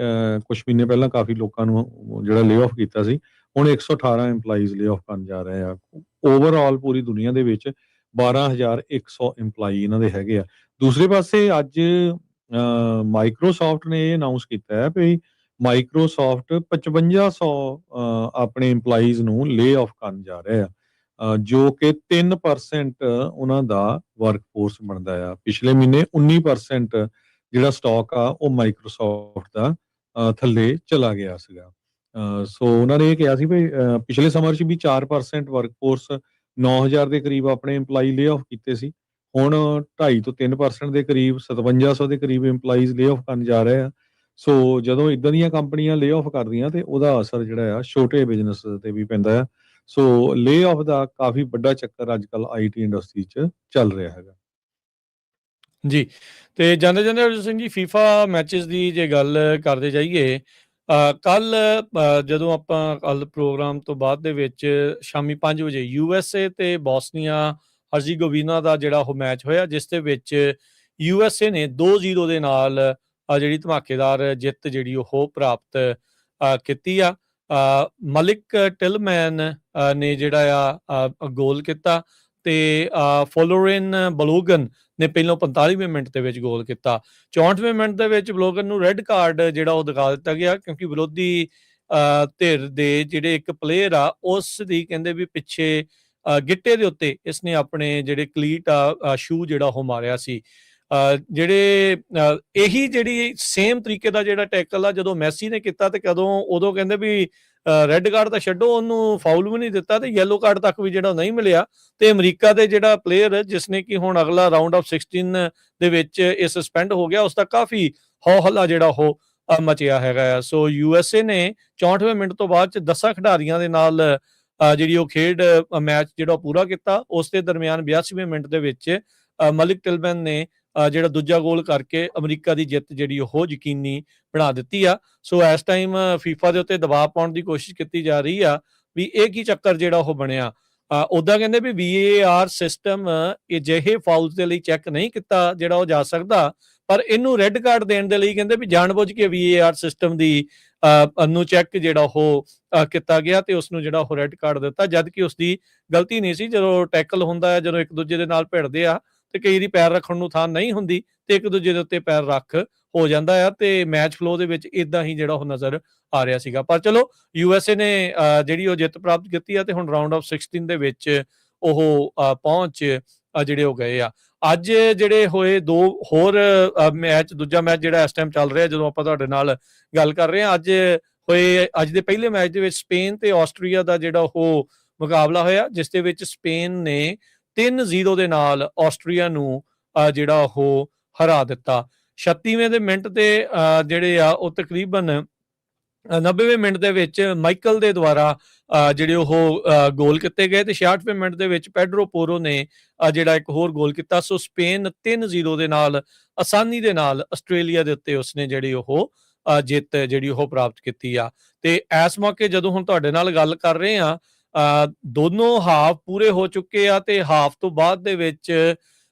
S1: ਕੁਛ ਮਹੀਨੇ ਪਹਿਲਾਂ ਕਾਫੀ ਲੋਕਾਂ ਨੂੰ ਜਿਹੜਾ ਲੇ-ਆਫ ਕੀਤਾ ਸੀ। ਹੁਣ 118 EMPLOYEES ਲੇ-ਆਫ ਕਰਨ ਜਾ ਰਹੇ ਆ। ਓਵਰਆਲ ਪੂਰੀ ਦੁਨੀਆ ਦੇ ਵਿੱਚ 12,100 EMPLOYEE ਇਹਨਾਂ ਦੇ ਹੈਗੇ ਆ। ਦੂਸਰੇ ਪਾਸੇ ਅੱਜ ਮਾਈਕਰੋਸਾਫਟ ਨੇ ਇਹ ਅਨਾਊਂਸ ਕੀਤਾ ਹੈ ਵੀ ਮਾਈਕਰੋਸਾਫਟ 5500 ਆਪਣੇ EMPLOYEES ਨੂੰ ਲੇ-ਆਫ ਕਰਨ ਜਾ ਰਹੇ ਆ, ਜੋ ਕਿ 3% ਉਹਨਾਂ ਦਾ ਵਰਕਫੋਰਸ ਬਣਦਾ ਆ। ਪਿਛਲੇ ਮਹੀਨੇ 19% ਜਿਹੜਾ ਸਟਾਕ ਆ ਉਹ ਮਾਈਕਰੋਸਾਫਟ ਦਾ ਥੱਲੇ ਚਲਾ ਗਿਆ ਸੀਗਾ। ਸੋ ਉਹਨਾਂ ਨੇ ਇਹ ਕਿਹਾ ਸੀ ਵੀ ਪਿਛਲੇ ਸਮਰ 'ਚ ਵੀ 4% ਵਰਕਫੋਰਸ 9,000 ਦੇ ਕਰੀਬ ਆਪਣੇ EMPLOYEE ਲੇ-ਆਫ ਕੀਤੇ ਸੀ। ਹੁਣ 2.5 ਤੋਂ 3% ਦੇ ਕਰੀਬ 5700 ਦੇ ਕਰੀਬ EMPLOYEES ਲੇ-ਆਫ ਕਰਨ ਜਾ ਰਹੇ ਆ। ਸੋ ਜਦੋਂ ਇੱਦਾਂ ਦੀਆਂ ਕੰਪਨੀਆਂ ਲੇ-ਆਫ ਕਰਦੀਆਂ ਤੇ ਉਹਦਾ ਅਸਰ ਜਿਹੜਾ ਆ ਛੋਟੇ ਬਿਜ਼ਨਸ ਤੇ ਵੀ ਪੈਂਦਾ ਆ। ਸੋ ਲੇ-ਆਫ ਦਾ ਕਾਫੀ ਵੱਡਾ ਚੱਕਰ ਅੱਜ ਕੱਲ੍ਹ IT ਇੰਡਸਟਰੀ 'ਚ ਚੱਲ ਰਿਹਾ ਹੈਗਾ
S2: ਜੀ। ਤੇ ਜਾਂਦੇ ਅਰਜਨ ਸਿੰਘ ਜੀ, ਫੀਫਾ ਮੈਚਸ ਦੀ ਜੇ ਗੱਲ ਕਰਦੇ ਜਾਈਏ, ਕੱਲ ਜਦੋਂ ਆਪਾਂ ਕੱਲ ਪ੍ਰੋਗਰਾਮ ਤੋਂ ਬਾਅਦ ਦੇ ਵਿੱਚ ਸ਼ਾਮੀ 5 ਵਜੇ USA ਤੇ ਬੋਸਨੀਆ ਹਰਜ਼ੀਗੋਵੀਨਾ ਦਾ ਜਿਹੜਾ ਉਹ ਮੈਚ ਹੋਇਆ, ਜਿਸ ਦੇ ਵਿੱਚ USA ਨੇ 2-0 ਦੇ ਨਾਲ ਜਿਹੜੀ ਧਮਾਕੇਦਾਰ ਜਿੱਤ ਜਿਹੜੀ ਉਹ ਪ੍ਰਾਪਤ ਕੀਤੀ ਆ। ਮਲਿਕ ਟਿਲਮੈਨ ਨੇ ਜਿਹੜਾ ਆ ਗੋਲ ਕੀਤਾ ਤੇ ਫਲੋਰਿਨ ਬਲੋਗਨ ਨੇ ਪਹਿਲਾਂ 45ਵੇਂ ਮਿੰਟ ਦੇ ਵਿੱਚ ਗੋਲ ਕੀਤਾ। 64ਵੇਂ ਮਿੰਟ ਦੇ ਵਿੱਚ ਬਲੋਗਨ ਨੂੰ ਰੈੱਡ ਕਾਰਡ ਜਿਹੜਾ ਉਹ ਦਿਖਾ ਦਿੱਤਾ ਗਿਆ, ਕਿਉਂਕਿ ਵਿਰੋਧੀ ਧਿਰ ਦੇ ਜਿਹੜੇ ਇੱਕ ਪਲੇਅਰ ਆ ਉਸ ਦੀ ਕਹਿੰਦੇ ਵੀ ਪਿੱਛੇ ਗਿੱਟੇ ਦੇ ਉੱਤੇ ਇਸਨੇ ਆਪਣੇ ਜਿਹੜੇ ਕਲੀਟ ਆ ਸ਼ੂ ਜਿਹੜਾ ਉਹ ਮਾਰਿਆ ਸੀ। ਜਿਹੜੇ ਇਹੀ ਜਿਹੜੀ ਸੇਮ ਤਰੀਕੇ ਦਾ ਜਿਹੜਾ ਟੈਕਲ ਆ ਜਦੋਂ ਮੈਸੀ ਨੇ ਕੀਤਾ ਤੇ ਉਦੋਂ ਕਹਿੰਦੇ ਵੀ ਰੈੱਡ ਕਾਰਡ ਤਾਂ ਛੱਡੋ, ਉਹਨੂੰ ਫਾਉਲ ਵੀ ਨਹੀਂ ਦਿੱਤਾ ਤੇ ਯੈਲੋ ਕਾਰਡ ਤੱਕ ਵੀ ਜਿਹੜਾ ਨਹੀਂ ਮਿਲਿਆ। ਤੇ ਅਮਰੀਕਾ ਦੇ ਜਿਹੜਾ ਪਲੇਅਰ ਜਿਸਨੇ ਕਿ ਹੁਣ ਅਗਲਾ ਰਾਊਂਡ ਆਫ 16 ਦੇ ਵਿੱਚ ਇਹ ਸਸਪੈਂਡ ਹੋ ਗਿਆ, ਉਸ ਦਾ ਕਾਫੀ ਹੌ ਹੱਲਾ ਜਿਹੜਾ ਉਹ ਮਚਿਆ ਹੈਗਾ ਆ। ਸੋ USA ਨੇ 64ਵੇਂ ਮਿੰਟ ਤੋਂ ਬਾਅਦ 'ਚ 10 ਖਿਡਾਰੀਆਂ ਦੇ ਨਾਲ ਜਿਹੜੀ ਉਹ ਖੇਡ ਮੈਚ ਜਿਹੜਾ ਪੂਰਾ ਕੀਤਾ। ਉਸ ਦੇ ਦਰਮਿਆਨ 82ਵੇਂ ਮਿੰਟ ਦੇ ਵਿੱਚ ਮਲਿਕ ਟਿਲਮੈਨ ਨੇ ਜਿਹੜਾ ਦੂਜਾ ਗੋਲ ਕਰਕੇ ਅਮਰੀਕਾ ਦੀ ਜਿੱਤ ਜਿਹੜੀ ਉਹ ਯਕੀਨੀ ਬਣਾ ਦਿੱਤੀ ਆ। ਸੋ ਇਸ ਟਾਈਮ FIFA ਦੇ ਉੱਤੇ ਦਬਾਅ ਪਾਉਣ ਦੀ ਕੋਸ਼ਿਸ਼ ਕੀਤੀ ਜਾ ਰਹੀ ਆ ਵੀ ਇਹ ਕੀ ਚੱਕਰ ਜਿਹੜਾ ਉਹ ਬਣਿਆ। ਉੱਦਾਂ ਕਹਿੰਦੇ ਵੀ VAR ਸਿਸਟਮ ਅਜਿਹੇ ਫਾਊਲਸ ਦੇ ਲਈ ਚੈੱਕ ਨਹੀਂ ਕੀਤਾ ਜਿਹੜਾ ਉਹ ਜਾ ਸਕਦਾ, ਪਰ ਇਹਨੂੰ ਰੈੱਡ ਕਾਰਡ ਦੇਣ ਦੇ ਲਈ ਕਹਿੰਦੇ ਵੀ ਜਾਣਬੁੱਝ ਕੇ VAR ਸਿਸਟਮ ਦੀ ਨੂੰ ਚੈੱਕ ਜਿਹੜਾ ਉਹ ਕੀਤਾ ਗਿਆ ਤੇ ਉਸਨੂੰ ਜਿਹੜਾ ਉਹ ਰੈੱਡ ਕਾਰਡ ਦਿੱਤਾ, ਜਦ ਕਿ ਉਸਦੀ ਗਲਤੀ ਨਹੀਂ ਸੀ। ਜਦੋਂ ਟੈਕਲ ਹੁੰਦਾ ਹੈ, ਜਦੋਂ ਇੱਕ ਦੂਜੇ ਦੇ ਨਾਲ ਭਿੜਦੇ ਆ ਤੇ ਕਈ ਦੀ ਪੈਰ ਰੱਖਣ ਨੂੰ ਥਾਂ ਨਹੀਂ ਹੁੰਦੀ ਤੇ ਇੱਕ ਦੂਜੇ ਦੇ ਉੱਤੇ ਪੈਰ ਰੱਖ ਹੋ ਜਾਂਦਾ ਆ ਤੇ ਮੈਚ ਫਲੋ ਦੇ ਵਿੱਚ ਇਦਾਂ ਹੀ ਜਿਹੜਾ ਉਹ ਨਜ਼ਰ ਆ ਰਿਹਾ ਸੀਗਾ। ਪਰ ਚਲੋ USA ਨੇ ਜਿਹੜੀ ਉਹ ਜਿੱਤ ਪ੍ਰਾਪਤ ਕੀਤੀ ਆ ਤੇ ਹੁਣ ਰਾਊਂਡ ਆਫ 16 ਦੇ ਵਿੱਚ ਉਹ ਪਹੁੰਚ ਜਿਹੜੇ ਉਹ ਗਏ ਆ। ਅੱਜ ਜਿਹੜੇ ਹੋਏ ਦੋ ਹੋਰ ਮੈਚ, ਦੂਜਾ ਮੈਚ ਜਿਹੜਾ ਇਸ ਟਾਈਮ ਚੱਲ ਰਿਹਾ ਜਦੋਂ ਆਪਾਂ ਤੁਹਾਡੇ ਨਾਲ ਗੱਲ ਕਰ ਰਹੇ ਹਾਂ, ਅੱਜ ਦੇ ਪਹਿਲੇ ਮੈਚ ਦੇ ਵਿੱਚ ਸਪੇਨ ਤੇ ਆਸਟਰੀਆ ਦਾ ਜਿਹੜਾ ਉਹ ਮੁਕਾਬਲਾ ਹੋਇਆ, ਜਿਸ ਦੇ ਵਿੱਚ ਸਪੇਨ ਨੇ 3-0 ਦੇ ਨਾਲ ਆਸਟਰੀਆ ਨੂੰ ਜਿਹੜਾ ਉਹ ਹਰਾ ਦਿੱਤਾ। 36ਵੇਂ ਦੇ ਮਿੰਟ ਤੇ ਜਿਹੜੇ ਆ ਉਹ ਤਕਰੀਬਨ 90ਵੇਂ ਮਿੰਟ ਦੇ ਵਿੱਚ ਮਾਈਕਲ ਦੇ ਦੁਆਰਾ ਜਿਹੜੇ ਉਹ ਗੋਲ ਕੀਤੇ ਗਏ ਤੇ 66ਵੇਂ ਮਿੰਟ ਦੇ ਵਿੱਚ ਪੈਡਰੋ ਪੋਰੋ ਨੇ ਜਿਹੜਾ ਇੱਕ ਹੋਰ ਗੋਲ ਕੀਤਾ। ਸੋ ਸਪੇਨ 3-0 ਦੇ ਨਾਲ ਆਸਾਨੀ ਦੇ ਨਾਲ ਆਸਟ੍ਰੇਲੀਆ ਦੇ ਉੱਤੇ ਉਸਨੇ ਜਿਹੜੀ ਉਹ ਜਿੱਤ ਜਿਹੜੀ ਉਹ ਪ੍ਰਾਪਤ ਕੀਤੀ ਆ। ਤੇ ਇਸ ਮੌਕੇ ਜਦੋਂ ਹੁਣ ਤੁਹਾਡੇ ਨਾਲ ਗੱਲ ਕਰ ਰਹੇ ਆ, ਦੋਨੋਂ ਹਾਫ ਪੂਰੇ ਹੋ ਚੁੱਕੇ ਆ ਤੇ ਹਾਫ ਤੋਂ ਬਾਅਦ ਦੇ ਵਿੱਚ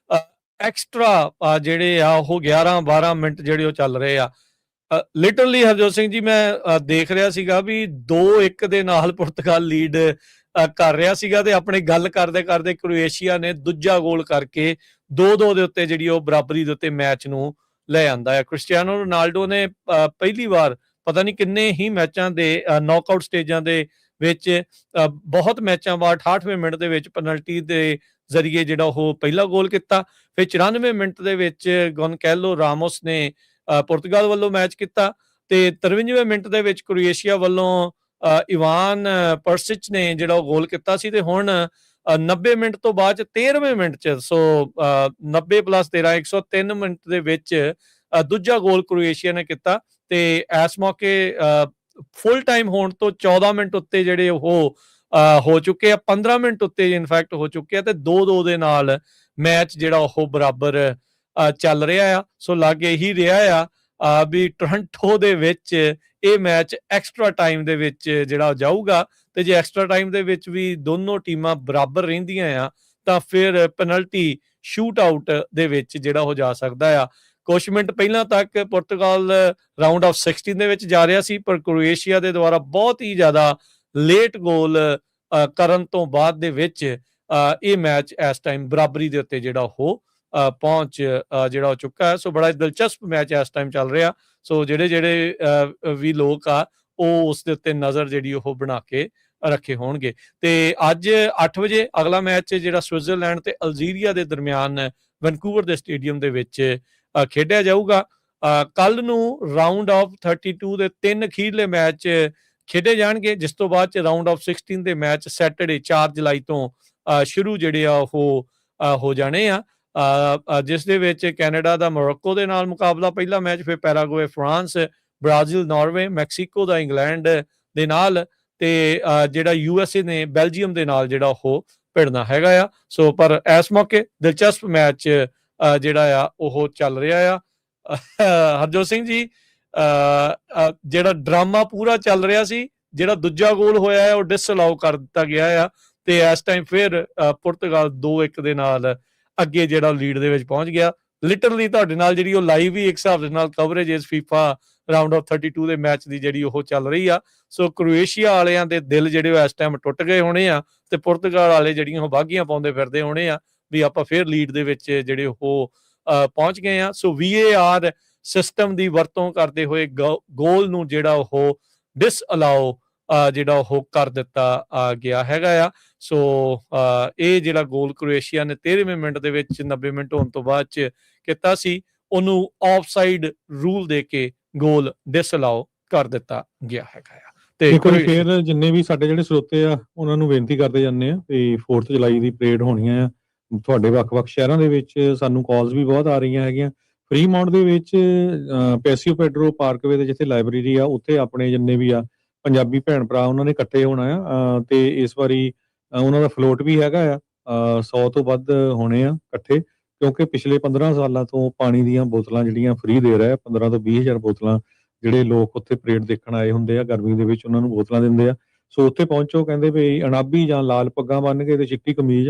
S2: ਐਕਸਟਰਾ ਜਿਹੜੇ ਆ ਉਹ 11-12 ਮਿੰਟ ਜਿਹੜੇ ਉਹ ਚੱਲ ਰਹੇ ਆ। ਲਿਟਰਲੀ ਹਰਜੋਤ ਸਿੰਘ ਜੀ, ਮੈਂ ਦੇਖ ਰਿਹਾ ਸੀਗਾ ਵੀ 2-1 ਦੇ ਨਾਲ ਪੁਰਤਗਾਲ ਲੀਡ ਕਰ ਰਿਹਾ ਸੀਗਾ ਤੇ ਆਪਣੇ ਗੱਲ ਕਰਦੇ ਕਰਦੇ ਕ੍ਰੋਏਸ਼ੀਆ ਨੇ ਦੂਜਾ ਗੋਲ ਕਰਕੇ 2-2 ਦੇ ਉੱਤੇ ਜਿਹੜੀ ਉਹ ਬਰਾਬਰੀ ਦੇ ਉੱਤੇ ਮੈਚ ਨੂੰ ਲੈ ਆਂਦਾ ਹੈ। ਕ੍ਰਿਸਟੀਆਨੋ ਰੋਨਾਲਡੋ ਨੇ ਪਹਿਲੀ ਵਾਰ ਪਤਾ ਨਹੀਂ ਕਿੰਨੇ ਹੀ ਮੈਚਾਂ ਦੇ ਨੌਕਆਊਟ ਸਟੇਜਾਂ ਦੇ ਵਿੱਚ ਬਹੁਤ ਮੈਚਾਂ ਬਾਅਦ 68ਵੇਂ ਮਿੰਟ ਦੇ ਵਿੱਚ ਪੈਨਲਟੀ ਦੇ ਜ਼ਰੀਏ ਜਿਹੜਾ ਉਹ ਪਹਿਲਾ ਗੋਲ ਕੀਤਾ। ਫਿਰ 94ਵੇਂ ਮਿੰਟ ਦੇ ਵਿੱਚ ਗੋਨਕੈਲੋ ਰਾਮੋਸ ਨੇ ਪੁਰਤਗਾਲ ਵੱਲੋਂ ਮੈਚ ਕੀਤਾ ਤੇ 53ਵੇਂ ਮਿੰਟ ਦੇ ਵਿੱਚ ਕ੍ਰੋਏਸ਼ੀਆ ਵੱਲੋਂ ਇਵਾਨ ਪਰਸਿਚ ਨੇ ਜਿਹੜਾ ਉਹ ਗੋਲ ਕੀਤਾ ਸੀ। ਤੇ ਹੁਣ 90 ਮਿੰਟ ਤੋਂ ਬਾਅਦ 13ਵੇਂ ਮਿੰਟ 'ਚ, ਸੋ 90 + 13 103 ਮਿੰਟ ਦੇ ਵਿੱਚ ਦੂਜਾ ਗੋਲ ਕ੍ਰੋਏਸ਼ੀਆ ਨੇ ਕੀਤਾ। ਤੇ ਇਸ ਮੌਕੇ ਫੁੱਲ ਟਾਈਮ ਹੋਣ ਤੋਂ 14 ਮਿੰਟ ਉੱਤੇ ਜਿਹੜੇ ਉਹ ਹੋ ਚੁੱਕੇ ਆ, 15 ਮਿੰਟ ਉੱਤੇ ਇਨਫੈਕਟ ਹੋ ਚੁੱਕੇ ਆ ਤੇ 2-2 ਦੇ ਨਾਲ ਮੈਚ ਜਿਹੜਾ ਉਹ ਬਰਾਬਰ ਚੱਲ ਰਿਹਾ ਆ। ਸੋ ਲੱਗ ਇਹੀ ਰਿਹਾ ਆ ਵੀ ਟੋਰਾਂਟੋ ਦੇ ਵਿੱਚ ਇਹ ਮੈਚ ਐਕਸਟਰਾ ਟਾਈਮ ਦੇ ਵਿੱਚ ਜਿਹੜਾ ਜਾਊਗਾ ਤੇ ਜੇ ਐਕਸਟਰਾ ਟਾਈਮ ਦੇ ਵਿੱਚ ਵੀ ਦੋਨੋਂ ਟੀਮਾਂ ਬਰਾਬਰ ਰਹਿੰਦੀਆਂ ਆ ਤਾਂ ਫਿਰ ਪੈਨਲਟੀ ਸ਼ੂਟ ਆਊਟ ਦੇ ਵਿੱਚ ਜਿਹੜਾ ਹੋ ਜਾ ਸਕਦਾ ਆ। ਕੁਝ ਮਿੰਟ ਪਹਿਲਾਂ ਤੱਕ ਪੁਰਤਗਾਲ ਰਾਊਂਡ ਆਫ 16 ਦੇ ਵਿੱਚ ਜਾ ਰਿਹਾ ਸੀ, ਪਰ ਕ੍ਰੋਏਸ਼ੀਆ ਦੇ ਦੁਆਰਾ ਬਹੁਤ ਹੀ ਜ਼ਿਆਦਾ ਲੇਟ ਗੋਲ ਕਰਨ ਤੋਂ ਬਾਅਦ ਦੇ ਵਿੱਚ ਇਹ ਮੈਚ ਇਸ ਟਾਈਮ ਬਰਾਬਰੀ ਦੇ ਉੱਤੇ ਜਿਹੜਾ ਉਹ ਪਹੁੰਚ ਜਿਹੜਾ ਹੋ ਚੁੱਕਾ ਹੈ। ਸੋ ਬੜਾ ਦਿਲਚਸਪ ਮੈਚ ਇਸ ਟਾਈਮ ਚੱਲ ਰਿਹਾ। ਸੋ ਜਿਹੜੇ ਵੀ ਲੋਕ ਆ ਉਹ ਉਸ ਦੇ ਉੱਤੇ ਨਜ਼ਰ ਜਿਹੜੀ ਉਹ ਬਣਾ ਕੇ ਰੱਖੇ ਹੋਣਗੇ। ਤੇ ਅੱਜ 8 ਵਜੇ ਅਗਲਾ ਮੈਚ ਜਿਹੜਾ ਸਵਿਟਜ਼ਰਲੈਂਡ ਤੇ ਅਲਜੀਰੀਆ ਦੇ ਦਰਮਿਆਨ ਵੈਨਕੂਵਰ ਦੇ ਸਟੇਡੀਅਮ ਦੇ ਵਿੱਚ ਖੇਡਿਆ ਜਾਊਗਾ। ਕੱਲ ਨੂੰ ਰਾਊਂਡ ਆਫ 32 ਦੇ 3 ਅਖੀਰਲੇ ਮੈਚ ਖੇਡੇ ਜਾਣਗੇ, ਜਿਸ ਤੋਂ ਬਾਅਦ ਚ ਰਾਊਂਡ ਆਫ 16 ਦੇ ਮੈਚ ਸੈਟਰਡੇ 4 ਜੁਲਾਈ ਤੋਂ ਸ਼ੁਰੂ ਜਿਹੜੇ ਆ ਉਹ ਹੋ ਜਾਣੇ ਆ, ਜਿਸ ਦੇ ਵਿੱਚ ਕੈਨੇਡਾ ਦਾ ਮੋਰੋਕੋ ਦੇ ਨਾਲ ਮੁਕਾਬਲਾ ਪਹਿਲਾ ਮੈਚ, ਫਿਰ Paraguay France, Brazil Norway, Mexico ਦਾ ਇੰਗਲੈਂਡ ਦੇ ਨਾਲ ਤੇ ਜਿਹੜਾ USA ਨੇ ਬੈਲਜੀਅਮ ਦੇ ਨਾਲ ਜਿਹੜਾ ਉਹ ਭਿੜਨਾ ਹੈਗਾ ਆ। ਸੋ ਪਰ ਇਸ ਮੌਕੇ ਦਿਲਚਸਪ ਮੈਚ ਜਿਹੜਾ ਆ ਉਹ ਚੱਲ ਰਿਹਾ ਆ। ਹਰਜੋਤ ਸਿੰਘ ਜੀ, ਜਿਹੜਾ ਡਰਾਮਾ ਪੂਰਾ ਚੱਲ ਰਿਹਾ ਸੀ, ਜਿਹੜਾ ਦੂਜਾ ਗੋਲ ਹੋਇਆ ਹੈ ਉਹ ਡਿਸਅਲਾਉ ਕਰ ਦਿੱਤਾ ਗਿਆ ਆ ਤੇ ਇਸ ਟਾਈਮ ਫਿਰ ਪੁਰਤਗਾਲ 2-1 ਦੇ ਨਾਲ ਅੱਗੇ ਜਿਹੜਾ ਲੀਡ ਦੇ ਵਿੱਚ ਪਹੁੰਚ ਗਿਆ। ਲਿਟਰਲੀ ਤੁਹਾਡੇ ਨਾਲ ਜਿਹੜੀ ਉਹ ਲਾਈਵ ਹੀ ਇੱਕ ਹਿਸਾਬ ਦੇ ਨਾਲ ਕਵਰੇਜ ਇਸ FIFA ਰਾਊਂਡ ਆਫ 32 ਦੇ ਮੈਚ ਦੀ ਜਿਹੜੀ ਉਹ ਚੱਲ ਰਹੀ ਆ। ਸੋ ਕ੍ਰੋਏਸ਼ੀਆ ਵਾਲਿਆਂ ਦੇ ਦਿਲ ਜਿਹੜੇ ਇਸ ਟਾਈਮ ਟੁੱਟ ਗਏ ਹੋਣੇ ਆ ਤੇ ਪੁਰਤਗਾਲ ਵਾਲੇ ਜਿਹੜੀਆਂ ਉਹ ਬਾਗੀਆਂ ਪਾਉਂਦੇ ਫਿਰਦੇ ਹੋਣੇ ਆ ਵੀ ਆਪਾਂ ਫਿਰ ਲੀਡ ਦੇ ਵਿੱਚ ਜਿਹੜੇ ਉਹ ਪਹੁੰਚ ਗਏ ਆ। ਸੋ VAR ਸਿਸਟਮ ਦੀ ਵਰਤੋਂ ਕਰਦੇ ਹੋਏ ਗੋਲ ਨੂੰ ਜਿਹੜਾ ਉਹ ਡਿਸਅਲਾਉ ਜਿਹੜਾ ਉਹ ਕਰ ਦਿੱਤਾ ਗਿਆ ਹੈਗਾ ਆ। ਸੋ ਇਹ ਜਿਹੜਾ ਗੋਲ ਕ੍ਰੋਏਸ਼ੀਆ ਨੇ 13ਵੇਂ ਮਿੰਟ ਦੇ ਵਿੱਚ 90 ਮਿੰਟ ਹੋਣ ਤੋਂ ਬਾਅਦ ਚ ਕੀਤਾ ਸੀ, ਉਹਨੂੰ ਆਫਸਾਈਡ ਰੂਲ ਦੇ ਕੇ ਗੋਲ ਡਿਸਅਲਾਉ ਕਰ ਦਿੱਤਾ ਗਿਆ ਹੈਗਾ ਆ। ਤੇ
S1: ਫਿਰ ਜਿੰਨੇ ਵੀ ਸਾਡੇ ਜਿਹੜੇ ਸਰੋਤੇ ਆ ਉਹਨਾਂ ਨੂੰ ਬੇਨਤੀ ਕਰਦੇ ਜਾਂਦੇ ਆ ਤੇ 4 ਜੁਲਾਈ ਦੀ ਪਰੇਡ ਹੋਣੀਆਂ ਆ ਤੁਹਾਡੇ ਵੱਖ-ਵੱਖ ਸ਼ਹਿਰਾਂ ਦੇ ਵਿੱਚ। ਸਾਨੂੰ ਕਾਲਸ ਵੀ ਬਹੁਤ ਆ ਰਹੀਆਂ ਹੈਗੀਆਂ। ਫਰੀਮਾਉਂਟ ਦੇ ਵਿੱਚ ਪੈਸੀਓ ਪੈਡਰੋ ਪਾਰਕਵੇ ਦੇ ਜਿੱਥੇ ਲਾਇਬ੍ਰੇਰੀ ਆ, ਉੱਥੇ ਆਪਣੇ ਜਿੰਨੇ ਵੀ ਆ ਪੰਜਾਬੀ ਭੈਣ ਭਰਾ ਉਹਨਾਂ ਨੇ ਇਕੱਠੇ ਹੋਣਾ ਆ, ਤੇ ਇਸ ਵਾਰੀ ਉਹਨਾਂ ਦਾ ਫਲੋਟ ਵੀ ਹੈਗਾ ਆ, 100 ਤੋਂ ਵੱਧ ਹੋਣੇ ਆ ਇਕੱਠੇ, ਕਿਉਂਕਿ ਪਿਛਲੇ 15 ਸਾਲਾਂ ਤੋਂ ਪਾਣੀ ਦੀਆਂ ਬੋਤਲਾਂ ਜਿਹੜੀਆਂ ਫ੍ਰੀ ਦੇ ਰਿਹਾ, 15 ਤੋਂ 20,000 ਬੋਤਲਾਂ ਜਿਹੜੇ ਲੋਕ ਉੱਥੇ ਪਰੇਡ ਦੇਖਣ ਆਏ ਹੁੰਦੇ ਆ ਗਰਮੀ ਦੇ ਵਿੱਚ, ਉਹਨਾਂ ਨੂੰ ਬੋਤਲਾਂ ਦਿੰਦੇ ਆ। ਸੋ ਉੱਥੇ ਪਹੁੰਚੋ, ਕਹਿੰਦੇ ਵੀ ਅਨਾਬੀ ਜਾਂ ਲਾਲ ਪੱਗਾਂ ਬੰਨ੍ਹ ਕੇ ਤੇ ਚਿੱਟੀ ਕਮੀਜ਼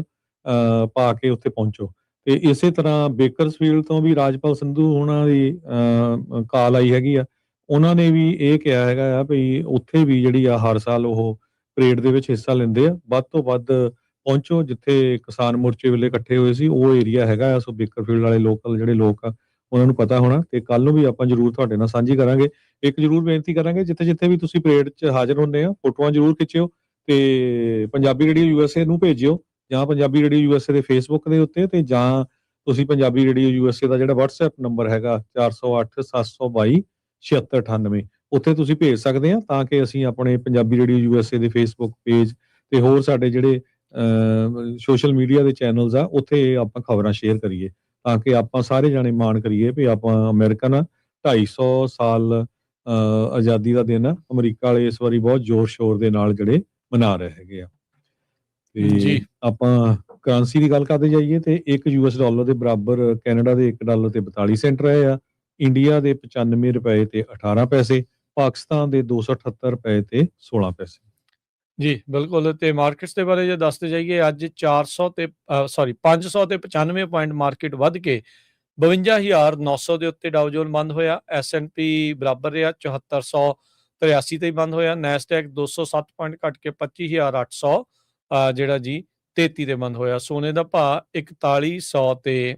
S1: ਪਾ ਕੇ ਉੱਥੇ ਪਹੁੰਚੋ। ਤੇ ਇਸੇ ਤਰ੍ਹਾਂ ਬੇਕਰਸਫੀਲਡ ਤੋਂ ਵੀ ਰਾਜਪਾਲ ਸੰਧੂ ਉਹਨਾਂ ਦੀ ਕਾਲ ਆਈ ਹੈਗੀ ਆ, ਉਹਨਾਂ ਨੇ ਵੀ ਇਹ ਕਿਹਾ ਹੈਗਾ ਆ ਵੀ ਉੱਥੇ ਵੀ ਜਿਹੜੀ ਆ ਹਰ ਸਾਲ ਉਹ ਪਰੇਡ ਦੇ ਵਿੱਚ ਹਿੱਸਾ ਲੈਂਦੇ ਆ, ਵੱਧ ਤੋਂ ਵੱਧ ਪਹੁੰਚੋ। ਜਿੱਥੇ ਕਿਸਾਨ ਮੋਰਚੇ ਵੇਲੇ ਇਕੱਠੇ ਹੋਏ ਸੀ ਉਹ ਏਰੀਆ ਹੈਗਾ ਆ, ਸੋ ਬੇਕਰਫੀਲਡ ਵਾਲੇ ਲੋਕਲ ਜਿਹੜੇ ਲੋਕ ਆ ਉਹਨਾਂ ਨੂੰ ਪਤਾ ਹੋਣਾ, ਤੇ ਕੱਲ ਨੂੰ ਵੀ ਆਪਾਂ ਜ਼ਰੂਰ ਤੁਹਾਡੇ ਨਾਲ ਸਾਂਝੀ ਕਰਾਂਗੇ। ਇੱਕ ਜ਼ਰੂਰ ਬੇਨਤੀ ਕਰਾਂਗੇ, ਜਿੱਥੇ ਜਿੱਥੇ ਵੀ ਤੁਸੀਂ ਪਰੇਡ 'ਚ ਹਾਜ਼ਰ ਹੁੰਦੇ ਆ, ਫੋਟੋਆਂ ਜ਼ਰੂਰ ਖਿੱਚਿਓ ਤੇ ਪੰਜਾਬੀ ਰੇਡੀਓ USA ਨੂੰ ਭੇਜਿਓ, ਜਾਂ ਪੰਜਾਬੀ ਰੇਡੀਓ USA ਦੇ ਫੇਸਬੁੱਕ ਦੇ ਉੱਤੇ, ਤੇ ਜਾਂ ਤੁਸੀਂ ਪੰਜਾਬੀ ਰੇਡੀਓ USA ਦਾ ਜਿਹੜਾ WhatsApp ਨੰਬਰ ਹੈਗਾ 4087027698, ਉੱਥੇ ਤੁਸੀਂ ਭੇਜ ਸਕਦੇ ਆ, ਤਾਂ ਕਿ ਅਸੀਂ ਆਪਣੇ ਪੰਜਾਬੀ ਰੇਡੀਓ USA ਦੇ ਫੇਸਬੁੱਕ ਪੇਜ ਤੇ ਹੋਰ ਸਾਡੇ ਜਿਹੜੇ ਸੋਸ਼ਲ ਮੀਡੀਆ ਦੇ ਚੈਨਲਸ ਆ, ਉੱਥੇ ਆਪਾਂ ਖਬਰਾਂ ਸ਼ੇਅਰ ਕਰੀਏ, ਤਾਂ ਕਿ ਆਪਾਂ ਸਾਰੇ ਜਾਣੇ ਮਾਣ ਕਰੀਏ ਵੀ ਆਪਾਂ ਅਮਰੀਕਨ 250 ਸਾਲ ਆਜ਼ਾਦੀ ਦਾ ਦਿਨ ਅਮਰੀਕਾ ਵਾਲੇ ਇਸ ਵਾਰੀ ਬਹੁਤ ਜ਼ੋਰ ਸ਼ੋਰ ਦੇ ਨਾਲ ਜਿਹੜੇ ਮਨਾ ਰਹੇ ਹੈਗੇ ਆ। ਤੇ ਆਪਾਂ ਕਰੰਸੀ ਦੀ ਗੱਲ ਕਰਦੇ ਜਾਈਏ, ਤੇ $1 ਦੇ ਬਰਾਬਰ ਕੈਨੇਡਾ ਦੇ $1 ਤੇ 42 ਸੈਂਟ ਰਹੇ ਆ, ਇੰਡੀਆ ਦੇ 95 ਰੁਪਏ ਤੇ 18 ਪੈਸੇ, ਪਾਕਿਸਤਾਨ ਦੇ 278 ਰੁਪਏ ਤੇ 16 ਪੈਸੇ।
S2: ਜੀ ਬਿਲਕੁਲ। ਤੇ ਮਾਰਕੀਟਸ ਦੇ ਬਾਰੇ ਜੇ ਦੱਸਦੇ ਜਾਈਏ, ਅੱਜ 500 ਤੇ 95 ਪੁਆਇੰਟ ਮਾਰਕੀਟ ਵੱਧ ਕੇ 52,900 ਦੇ ਉੱਤੇ ਡਾਓ ਜੋਨ ਬੰਦ ਹੋਇਆ। S&P ਬਰਾਬਰ ਰਿਹਾ 7483 ਤੇ ਬੰਦ ਹੋਇਆ। ਨੈਸਡੈਕ 207 ਪੁਆਇੰਟ ਘਟ ਕੇ 25,800 ਜਿਹੜਾ ਜੀ 33 ਤੇ ਬੰਦ ਹੋਇਆ। ਸੋਨੇ ਦਾ ਭਾਅ 4100 ਤੇ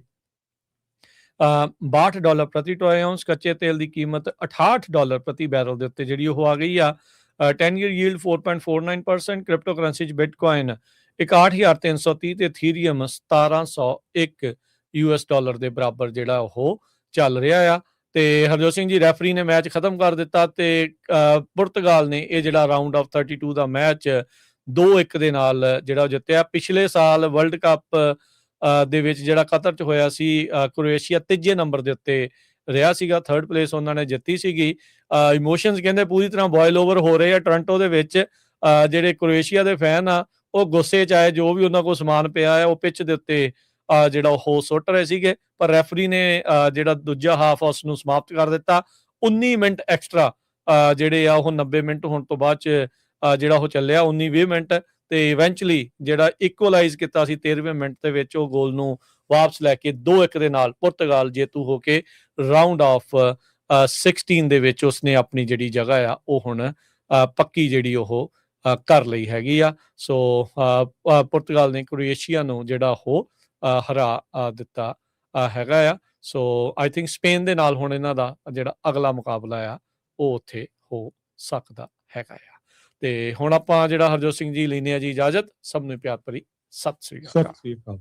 S2: $62 ਪ੍ਰਤੀ ਟੋਏ ਆਉਂਸ। ਕੱਚੇ ਤੇਲ ਦੀ ਕੀਮਤ $68 ਪ੍ਰਤੀ ਬੈਰਲ ਦੇ ਉੱਤੇ ਜਿਹੜੀ ਉਹ ਆ ਗਈ ਆ। 10 year yield 4.49%। ਕ੍ਰਿਪਟੋ ਕਰੰਸੀ 'ਚ ਬਿਟਕੋਇਨ 61,330 ਤੇ ਥੀਰੀਅਮ 1701 $US ਦੇ ਬਰਾਬਰ ਜਿਹੜਾ ਉਹ ਚੱਲ ਰਿਹਾ ਆ। ਤੇ ਹਰਜੋਤ ਸਿੰਘ ਜੀ, ਰੈਫਰੀ ਨੇ ਮੈਚ ਖਤਮ ਕਰ ਦਿੱਤਾ, ਤੇ ਪੁਰਤਗਾਲ ਨੇ ਇਹ ਜਿਹੜਾ ਰਾਊਂਡ ਆਫ 32 ਦਾ ਮੈਚ 2-1 ਦੇ ਨਾਲ ਜਿਹੜਾ ਜਿੱਤਿਆ। ਪਿਛਲੇ ਸਾਲ ਵਰਲਡ ਕੱਪ ਦੇ ਵਿੱਚ ਜਿਹੜਾ ਕਤਰ 'ਚ ਹੋਇਆ ਸੀ, ਕ੍ਰੋਏਸ਼ੀਆ 3ਜੇ ਨੰਬਰ ਦੇ ਉੱਤੇ ਰਿਹਾ ਸੀਗਾ, 3rd ਪਲੇਸ ਉਹਨਾਂ ਨੇ ਜਿੱਤੀ ਸੀਗੀ। ਇਮੋਸ਼ਨਸ ਕਹਿੰਦੇ ਪੂਰੀ ਤਰ੍ਹਾਂ ਬੋਇਲ ਓਵਰ ਹੋ ਰਹੇ ਆ ਟੋਰਾਂਟੋ ਦੇ ਵਿੱਚ। ਜਿਹੜੇ ਕ੍ਰੋਏਸ਼ੀਆ ਦੇ ਫੈਨ ਆ ਉਹ ਗੁੱਸੇ 'ਚ ਆਏ, ਜੋ ਵੀ ਉਹਨਾਂ ਕੋਲ ਸਮਾਨ ਪਿਆ ਹੈ ਉਹ ਪਿੱਚ ਦੇ ਉੱਤੇ ਜਿਹੜਾ ਉਹ ਸੁੱਟ ਰਹੇ ਸੀਗੇ, ਪਰ ਰੈਫਰੀ ਨੇ ਜਿਹੜਾ ਦੂਜਾ ਹਾਫ ਉਸ ਨੂੰ ਸਮਾਪਤ ਕਰ ਦਿੱਤਾ। 19 ਮਿੰਟ ਐਕਸਟਰਾ ਜਿਹੜੇ ਆ ਉਹ 90 ਮਿੰਟ ਹੋਣ ਤੋਂ ਬਾਅਦ 'ਚ ਜਿਹੜਾ ਉਹ ਚੱਲਿਆ 19-20 ਮਿੰਟ, ਤੇ ਇਵੈਂਚੁਅਲੀ ਜਿਹੜਾ ਇਕੁਅਲਾਈਜ਼ ਕੀਤਾ ਸੀ 13ਵੇਂ ਮਿੰਟ ਦੇ ਵਿੱਚ, ਉਹ ਗੋਲ ਨੂੰ ਵਾਪਸ ਲੈ ਕੇ 2-1 ਦੇ ਨਾਲ ਪੁਰਤਗਾਲ ਜੇਤੂ ਹੋ ਕੇ ਰਾਊਂਡ ਆਫ 16 ਦੇ ਵਿੱਚ ਉਸਨੇ ਆਪਣੀ ਜਿਹੜੀ ਜਗ੍ਹਾ ਆ ਉਹ ਹੁਣ ਪੱਕੀ ਜਿਹੜੀ ਉਹ ਕਰ ਲਈ ਹੈਗੀ ਆ। ਸੋ ਪੁਰਤਗਾਲ ਨੇ ਕ੍ਰੋਏਸ਼ੀਆ ਨੂੰ ਜਿਹੜਾ ਉਹ ਹਰਾ ਦਿੱਤਾ ਹੈਗਾ ਆ। ਸੋ ਆਈ ਥਿੰਕ ਸਪੇਨ ਦੇ ਨਾਲ ਹੁਣ ਇਹਨਾਂ ਦਾ ਜਿਹੜਾ ਅਗਲਾ ਮੁਕਾਬਲਾ ਆ ਉਹ ਉੱਥੇ ਹੋ ਸਕਦਾ ਹੈਗਾ ਆ। ਤੇ ਹੁਣ ਆਪਾਂ ਜਿਹੜਾ ਹਰਜੋਤ ਸਿੰਘ ਜੀ ਲੈਂਦੇ ਆ ਜੀ ਇਜਾਜ਼ਤ। ਸਭ ਨੂੰ ਪਿਆਰ ਭਰੀ ਸਤਿ ਸ੍ਰੀ ਅਕਾਲ।